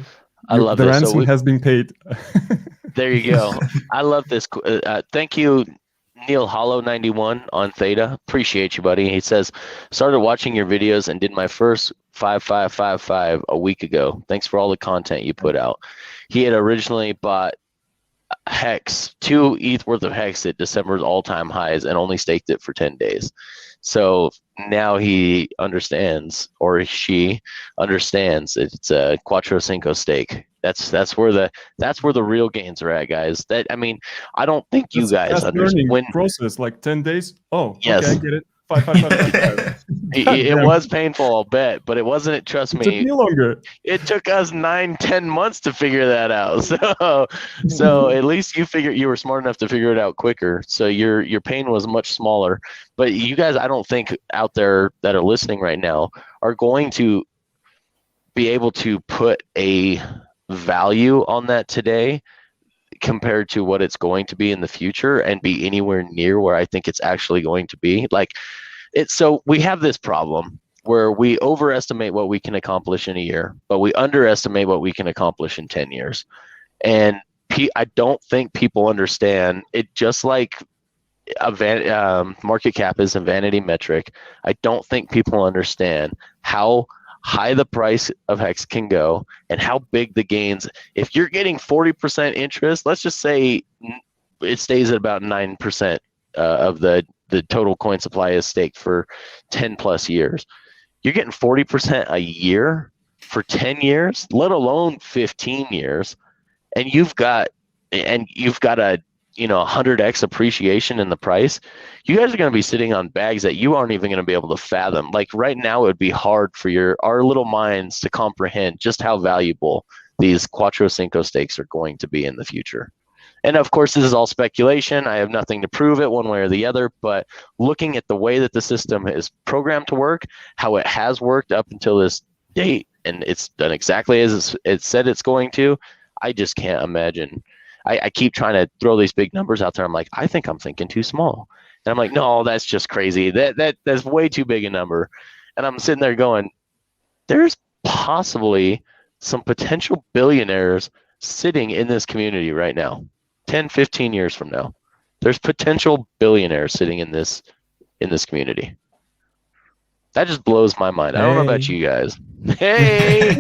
I love the this. ransom has been paid. There you go. I love this. Thank you, Neil Hollow 91 on Theta. Appreciate you, buddy. He says, started watching your videos and did my first 5555 a week ago. Thanks for all the content you put out. He had originally bought hex, 2 ETH worth of hex at December's all-time highs and only staked it for 10 days. So now he understands, or she understands, it's a Quattro Cinco stake. That's where the real gains are at, guys. I don't think you guys understand. Process like 10 days. Oh, yes. okay, I get it. 5. It was painful, I'll bet, but it wasn't. Trust It took me, me longer. it took us 9-10 months to figure that out. So at least you were smart enough to figure it out quicker. So your pain was much smaller. But you guys, I don't think out there that are listening right now are going to be able to put a value on that today compared to what it's going to be in the future and be anywhere near where I think it's actually going to be. So we have this problem where we overestimate what we can accomplish in a year, but we underestimate what we can accomplish in 10 years. And I don't think people understand it. Just like market cap is a vanity metric, I don't think people understand how high the price of HEX can go and how big the gains. If you're getting 40% interest, let's just say it stays at about 9% of the total coin supply is staked for 10 plus years. You're getting 40% a year for 10 years, let alone 15 years. And you've got a 100x appreciation in the price. You guys are going to be sitting on bags that you aren't even going to be able to fathom. Like right now, it would be hard for our little minds to comprehend just how valuable these Cuatro Cinco stakes are going to be in the future. And of course, this is all speculation. I have nothing to prove it one way or the other, but looking at the way that the system is programmed to work, how it has worked up until this date, and it's done exactly as it said it's going to, I just can't imagine. I keep trying to throw these big numbers out there. I'm like, I think I'm thinking too small. And I'm like, no, that's just crazy. That's way too big a number. And I'm sitting there going, there's possibly some potential billionaires sitting in this community right now. 10, 15 years from now, there's potential billionaires sitting in this community. That just blows my mind. I don't know about you guys. Hey.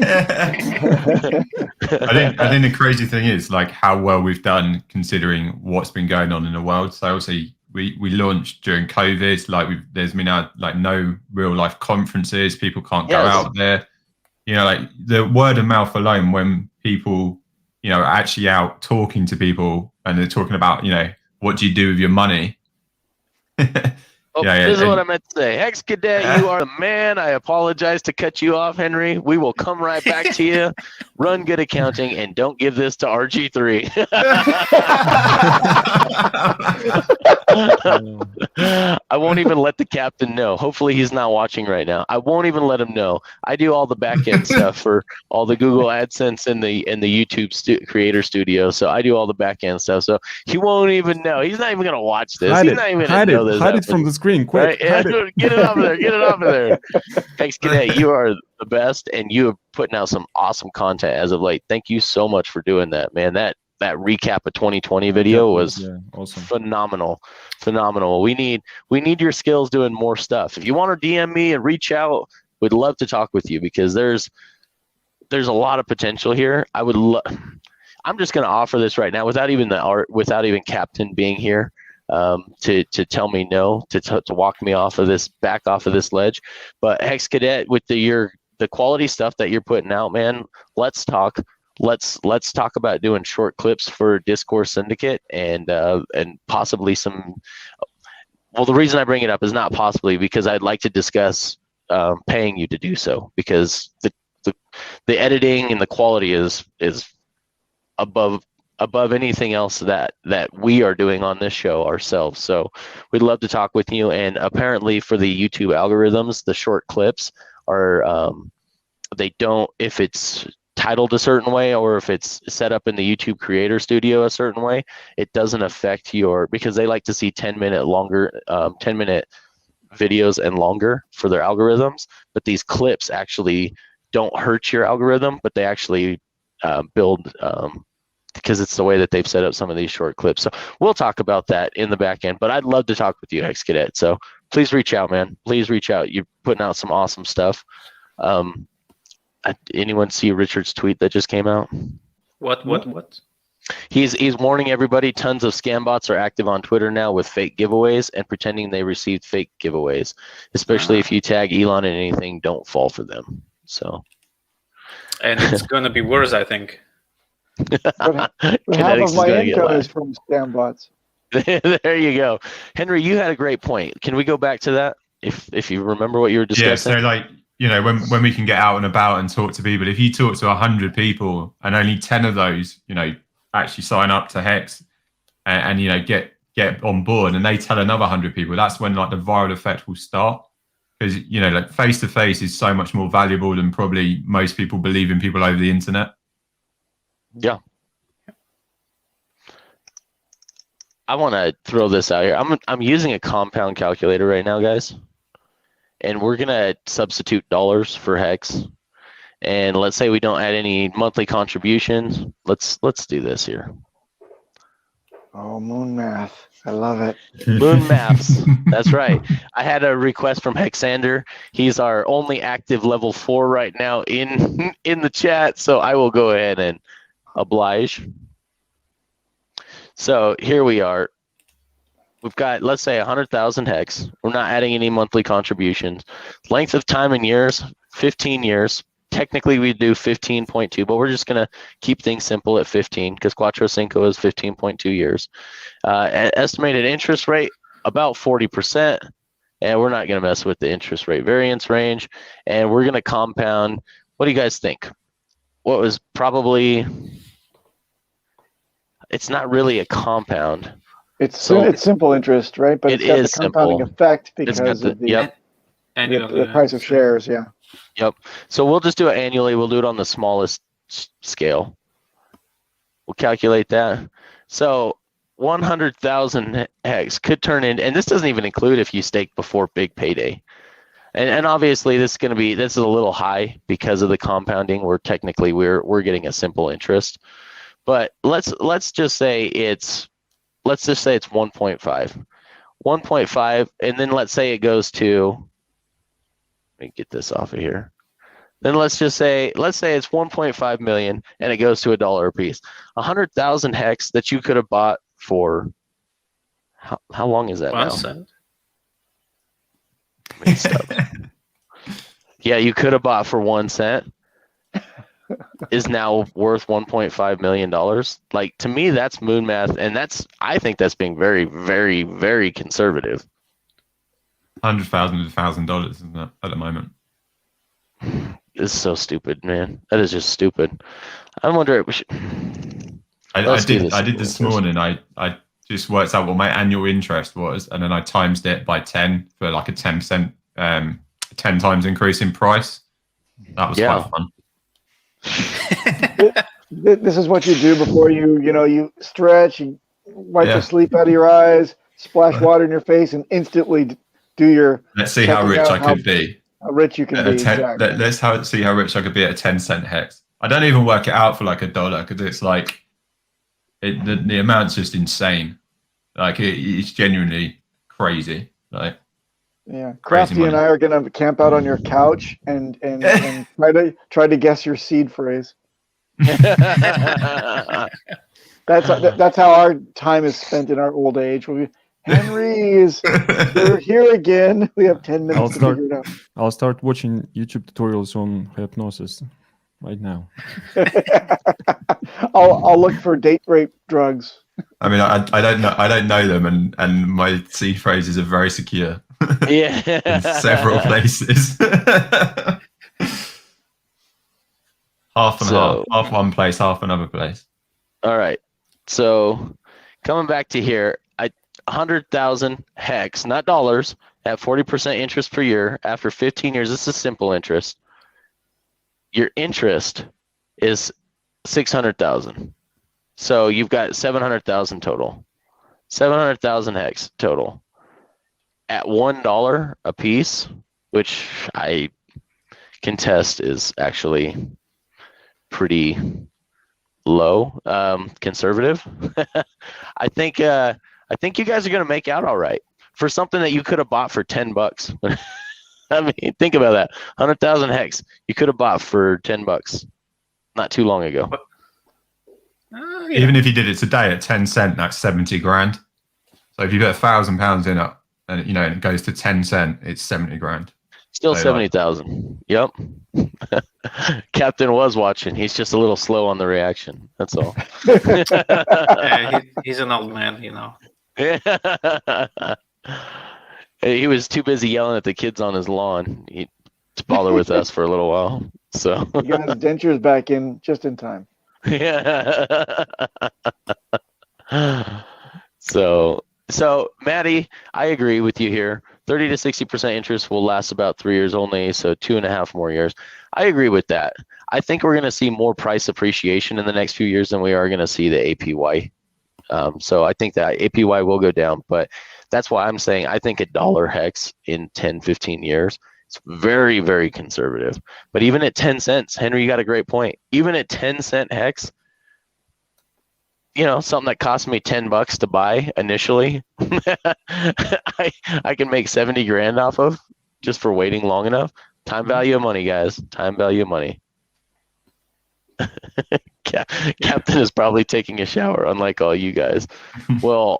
I think the crazy thing is like how well we've done considering what's been going on in the world. So obviously we launched during COVID. There's been no real life conferences. People can't go out there. Like the word of mouth alone, when people are actually out talking to people and they're talking about what do you do with your money. This is what I meant to say. Hex Cadet, you are the man. I apologize to cut you off, Henry. We will come right back to you. Run good accounting and don't give this to RG3. I won't even let the captain know. Hopefully he's not watching right now. I won't even let him know. I do all the back end stuff for all the Google AdSense and the YouTube creator studio. So I do all the back end stuff. So he won't even know. He's not even gonna watch this. He's not even gonna know this. Hide it from the screen, quick. Right? Yeah, get it off of there. Get it off of there. Hex Cadet, you are the best, and you are putting out some awesome content as of late. Thank you so much for doing that, man. That recap of 2020 video was awesome. Phenomenal. We need your skills doing more stuff. If you want to DM me and reach out, we'd love to talk with you because there's a lot of potential here. I'm just going to offer this right now without even Captain being here to tell me no, to walk me back off of this ledge. But Hex Cadet, with the quality stuff that you're putting out, man, let's talk. Let's talk about doing short clips for Discourse Syndicate and possibly some. Well, the reason I bring it up is not possibly because I'd like to discuss paying you to do so because the editing and the quality is above anything else that we are doing on this show ourselves. So we'd love to talk with you. And apparently for the YouTube algorithms, the short clips are they don't, if it's titled a certain way or if it's set up in the YouTube creator studio a certain way, it doesn't affect because they like to see 10-minute videos and longer for their algorithms. But these clips actually don't hurt your algorithm, but they actually build because it's the way that they've set up some of these short clips. So we'll talk about that in the back end, but I'd love to talk with you, Hex Cadet. So please reach out, man. Please reach out. You're putting out some awesome stuff. Anyone see Richard's tweet that just came out? What? He's warning everybody tons of scam bots are active on Twitter now with fake giveaways and pretending they received fake giveaways. Especially if you tag Elon in anything, don't fall for them. So and it's gonna be worse, I think. But half of my income is from scam bots. There you go. Henry, you had a great point. Can we go back to that? if you remember what you were discussing. Yeah, so like, when we can get out and about and talk to people, if you talk to 100 people and only 10 of those, actually sign up to Hex and get on board, and they tell another 100 people, that's when like the viral effect will start. Because like face to face is so much more valuable than probably most people believe in people over the internet. Yeah. I want to throw this out here. I'm using a compound calculator right now, guys, and we're gonna substitute dollars for Hex. And let's say we don't add any monthly contributions. Let's do this here. Oh, moon math. I love it. Moon maths. That's right. I had a request from Hexander. He's our only active level 4 right now in the chat, so I will go ahead and oblige. So here we are. We've got, let's say, 100,000 Hex. We're not adding any monthly contributions. Length of time in years, 15 years. Technically, we do 15.2, but we're just going to keep things simple at 15 because Cuatro Cinco is 15.2 years. Estimated interest rate, about 40%. And we're not going to mess with the interest rate variance range. And we're going to compound. What do you guys think? What was probably... It's not really a compound. It's simple interest, right? But it's got the compounding effect because of the price of shares, yeah. Yep. So we'll just do it annually. We'll do it on the smallest scale. We'll calculate that. So 100,000 Hex could turn in, and this doesn't even include if you stake before big payday. And obviously this is a little high because of the compounding. We're getting a simple interest. But let's just say it's 1.5. 1.5, and then let's say it goes to, let me get this off of here. Then let's say it's 1.5 million and it goes to $1 a piece. 100,000 Hex that you could have bought for how long is that 1 now? cent. Yeah, you could have bought for 1 cent. Is now worth $1.5 million. Like, to me, that's moon math, and I think that's being very, very, very conservative. $100,000 to $1,000, isn't it, at the moment? It's so stupid, man. That is just stupid. I wonder if we should. I did this morning. I just worked out what my annual interest was, and then I times it by 10 for like a 10%, 10 times increase in price. That was quite fun. This is what you do before you stretch, you wipe the sleep out of your eyes, splash water in your face, and instantly do your. Let's see how rich I could be. How rich you can be. Exactly. Let's see how rich I could be at a 10-cent Hex. I don't even work it out for like $1 because it's like the amount's just insane. Like it's genuinely crazy. Like. Yeah, Crafty and I are gonna camp out on your couch and try to guess your seed phrase. That's how our time is spent in our old age. Henry's, they're here again. We have 10 minutes to figure it out. I'll start watching YouTube tutorials on hypnosis right now. I'll look for date rape drugs. I mean, I don't know them, and my seed phrases are very secure. Yeah, in several places. half one place, half another place. All right. So coming back to here, 100,000 Hex, not dollars, at 40% interest per year after 15 years. This is simple interest. Your interest is 600,000. So you've got 700,000 total. 700,000 Hex total. At $1 a piece, which I contest is actually pretty low, conservative. I think you guys are gonna make out all right for something that you could have bought for $10. I mean, think about that. 100,000 Hex you could have bought for $10 not too long ago. Even if you did it today at 10 cent, that's 70 grand. So if you put £1,000 in it, and it goes to 10 cent, it's 70 grand. Still 70,000. Yep. Captain was watching. He's just a little slow on the reaction. That's all. Yeah, he's an old man, He was too busy yelling at the kids on his lawn to bother with us for a little while. So He got his dentures back in just in time. yeah. So Maddie, I agree with you here. 30 to 60% interest will last about 3 years only, so 2.5 more years. I agree with that. I think we're going to see more price appreciation in the next few years than we are going to see the APY. So I think that APY will go down, but that's why I'm saying I think $1 hex in 10, 15 years. It's very, very conservative. But even at 10 cents, Henry, you got a great point. Even at 10-cent hex, something that cost me $10 to buy initially, I can make 70 grand off of just for waiting long enough. Time value of money, guys. Time value of money. Captain is probably taking a shower, unlike all you guys. Well,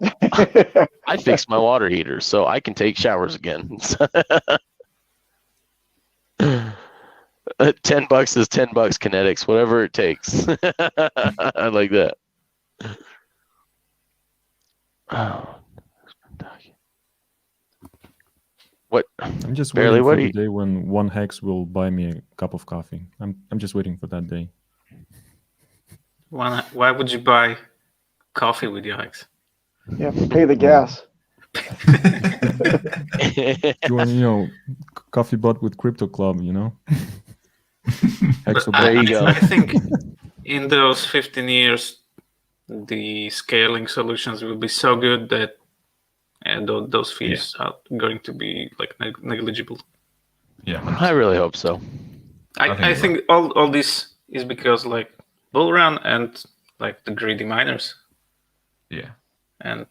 I fixed my water heater, so I can take showers again. $10 is $10, kinetics, whatever it takes. I like that. Oh, what? I'm just Barely, waiting what for do the day when 1 hex will buy me a cup of coffee. I'm just waiting for that day. Why would you buy coffee with your hex? You have to pay the gas. You want, coffee bot with Crypto Club, Hex will buy. There you go. I think in those 15 years, the scaling solutions will be so good that those fees are going to be like negligible. Yeah, I really hope so. I think all this is because like bull run and like the greedy miners. Yeah. And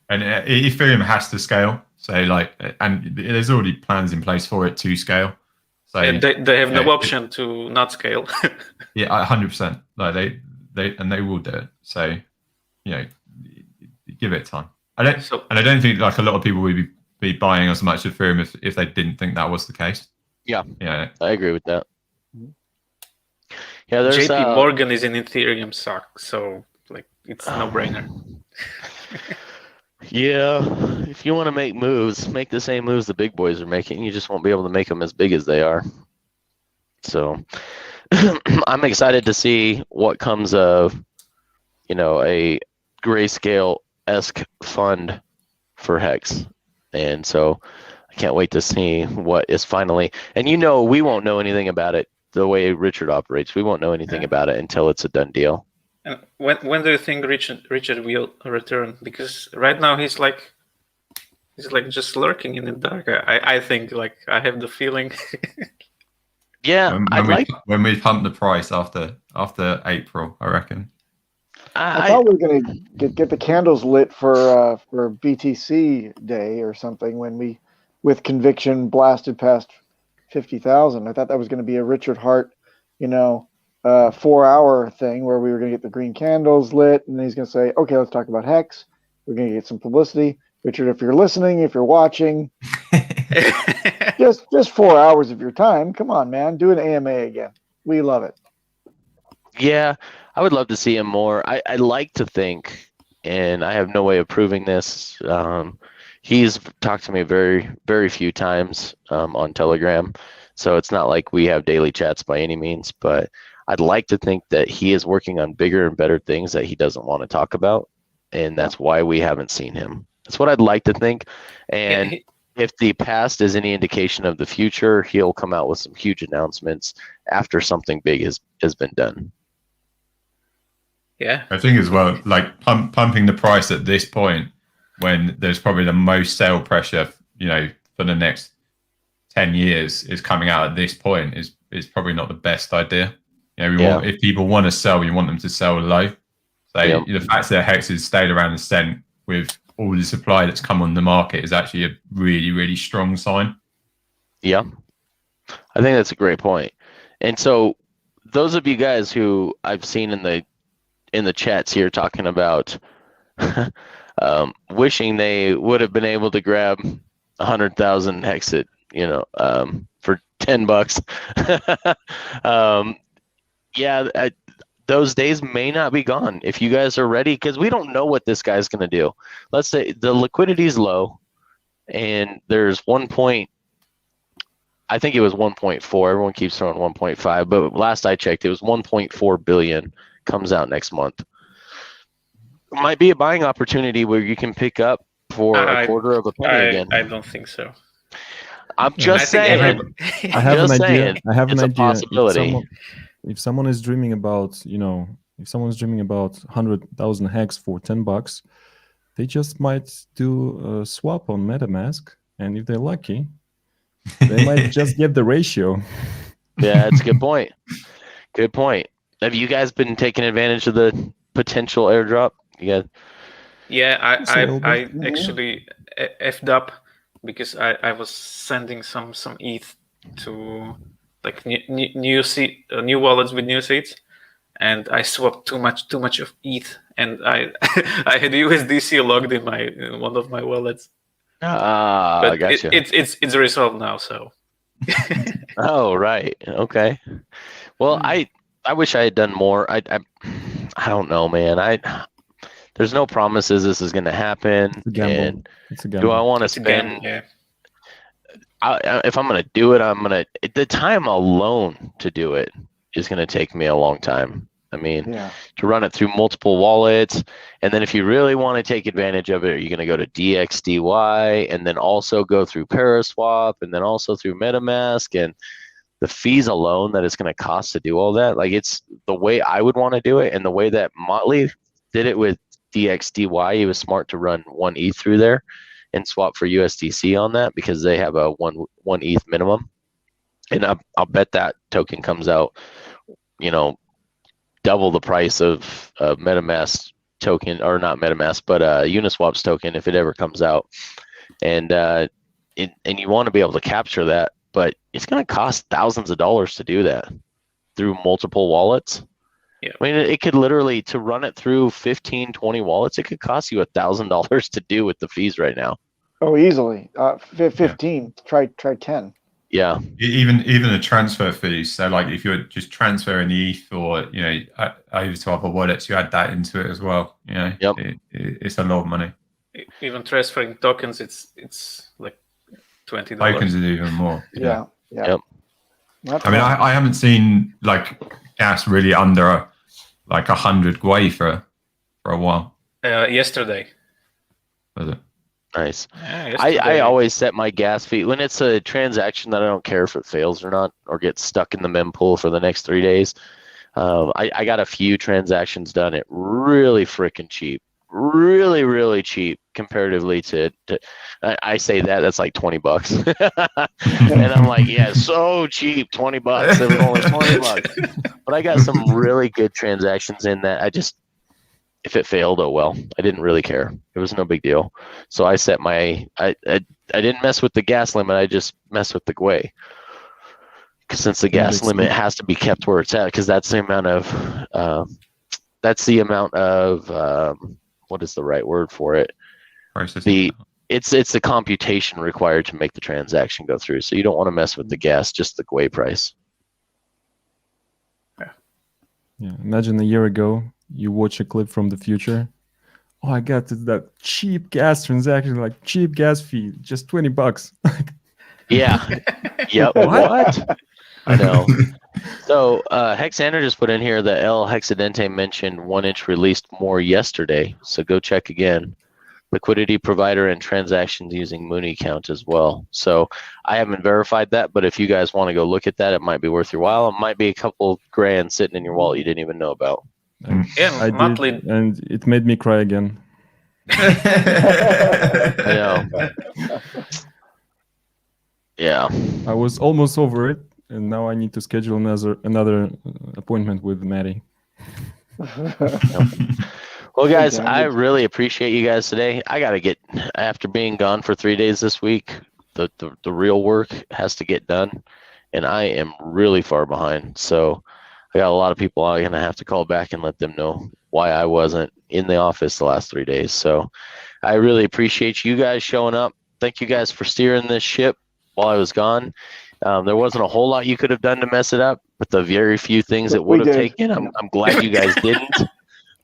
and Ethereum has to scale. So and there's already plans in place for it to scale. So and they have no option to not scale. Yeah, 100%. Like they will do it. So give it time. I don't think like a lot of people would be buying as much Ethereum if they didn't think that was the case. Yeah, I agree with that. Yeah, there's JP Morgan is in Ethereum stock, so like it's a no-brainer. Yeah, if you want to make moves, make the same moves the big boys are making. You just won't be able to make them as big as they are. So I'm excited to see what comes of, a Grayscale-esque fund for Hex. And so I can't wait to see what is finally, and we won't know anything about it the way Richard operates. We won't know anything about it until it's a done deal. And when do you think Richard will return? Because right now he's like just lurking in the dark. I think like I have the feeling. Yeah, when we pump the price after April, I reckon. I thought we were going to get the candles lit for BTC Day or something when we, with conviction, blasted past 50,000. I thought that was going to be a Richard Hart, 4-hour thing where we were going to get the green candles lit, and then he's going to say, "Okay, let's talk about Hex. We're going to get some publicity." Richard, if you're listening, if you're watching, just 4 hours of your time. Come on, man, do an AMA again. We love it. Yeah, I would love to see him more. I like to think, and I have no way of proving this. He's talked to me very, very few times on Telegram, so it's not like we have daily chats by any means, but I'd like to think that he is working on bigger and better things that he doesn't want to talk about, and that's why we haven't seen him. That's what I'd like to think. And if the past is any indication of the future, he'll come out with some huge announcements after something big has been done. Yeah, I think as well, like pumping the price at this point when there's probably the most sale pressure, for the next 10 years is coming out at this point is probably not the best idea. If people want to sell, you want them to sell low. So the fact that Hex has stayed around the cent with all the supply that's come on the market is actually a really, really strong sign. Yeah, I think that's a great point. And so those of you guys who I've seen in the chats here talking about wishing they would have been able to grab 100,000 Hexit, for $10. those days may not be gone if you guys are ready, because we don't know what this guy's going to do. Let's say the liquidity is low and there's I think it was 1.4. Everyone keeps throwing 1.5, but last I checked, it was 1.4 billion comes out next month. It might be a buying opportunity where you can pick up for a quarter of a penny again. I don't think so. I'm just saying. I have an idea. Saying, I have an it's a idea. possibility. If someone is dreaming about, if someone's dreaming about 100,000 hex for $10, they just might do a swap on MetaMask, and if they're lucky, they might just get the ratio. Yeah, that's a good point. Good point. Have you guys been taking advantage of the potential airdrop? You guys? Yeah, I actually effed up because I was sending some ETH to like new wallets with new seeds, and I swapped too much of ETH, and I I had USDC logged in one of my wallets. But gotcha. It's resolved now, so. Oh, right. Okay. Well, I wish I had done more. I don't know, man. There's no promises this is going to happen. It's a gamble. And it's a gamble. do I want to spend? Yeah. If I'm going to do it, the time alone to do it is going to take me a long time. I mean, to run it through multiple wallets. And then if you really want to take advantage of it, you're going to go to DXDY and then also go through Paraswap and then also through MetaMask, and the fees alone that it's going to cost to do all that. Like, it's the way I would want to do it, and the way that Motley did it with DXDY, he was smart to run 1 ETH through there and swap for USDC on that, because they have a one ETH minimum. And I'll bet that token comes out, double the price of MetaMask token, or not MetaMask, but Uniswap's token if it ever comes out. And you want to be able to capture that, but it's going to cost thousands of dollars to do that through multiple wallets. Yeah. I mean, it could literally, to run it through 15, 20 wallets, it could cost you $1,000 to do with the fees right now. Oh, easily. 15. Try 10. Yeah. Even the transfer fees. So, like, if you're just transferring the ETH or over to other wallets, you add that into it as well. Yep. It's a lot of money. Even transferring tokens, it's like $20. Tokens is even more. Yeah. Yep. I mean, I haven't seen like gas really under like 100 gwei for a while. Yesterday. Was it? Nice. Yeah, I always set my gas fee when it's a transaction that I don't care if it fails or not, or gets stuck in the mempool for the next 3 days. I got a few transactions done at really freaking cheap, really cheap comparatively to I say that's like $20. And I'm like, yeah, so cheap, $20. It was only $20. But I got some really good transactions in that if it failed, oh well, I didn't really care. It was no big deal. So I set I didn't mess with the gas limit. I just messed with the gwei. Because since the gas limit has to be kept where it's at, because that's the amount of what is the right word for it? It's the computation required to make the transaction go through. So you don't want to mess with the gas, just the gwei price. Yeah. Imagine a year ago, you watch a clip from the future. Oh, I got that cheap gas transaction, like cheap gas fee, just $20. Yeah. Yep. What? I know. So Hexander just put in here that El Hexadente mentioned 1inch released more yesterday. So go check again. Liquidity provider and transactions using Mooney count as well. So I haven't verified that, but if you guys want to go look at that, it might be worth your while. It might be a couple grand sitting in your wallet you didn't even know about. Yeah, monthly. And it made me cry again. I know. Yeah. I was almost over it, and now I need to schedule another appointment with Maddie. Well, guys, I really appreciate you guys today. I got to get, after being gone for 3 days this week, the real work has to get done, and I am really far behind. So I got a lot of people I'm going to have to call back and let them know why I wasn't in the office the last 3 days. So I really appreciate you guys showing up. Thank you guys for steering this ship while I was gone. There wasn't a whole lot you could have done to mess it up, with the very few things it We would have did. taken. I'm glad you guys didn't.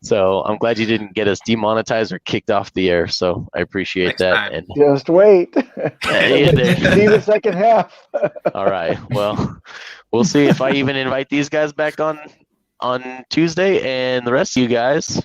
So I'm glad you didn't get us demonetized or kicked off the air. So I appreciate Next that. time. And Just wait. yeah, See the second half. all right. Well, we'll see if I even invite these guys back on Tuesday, and the rest of you guys.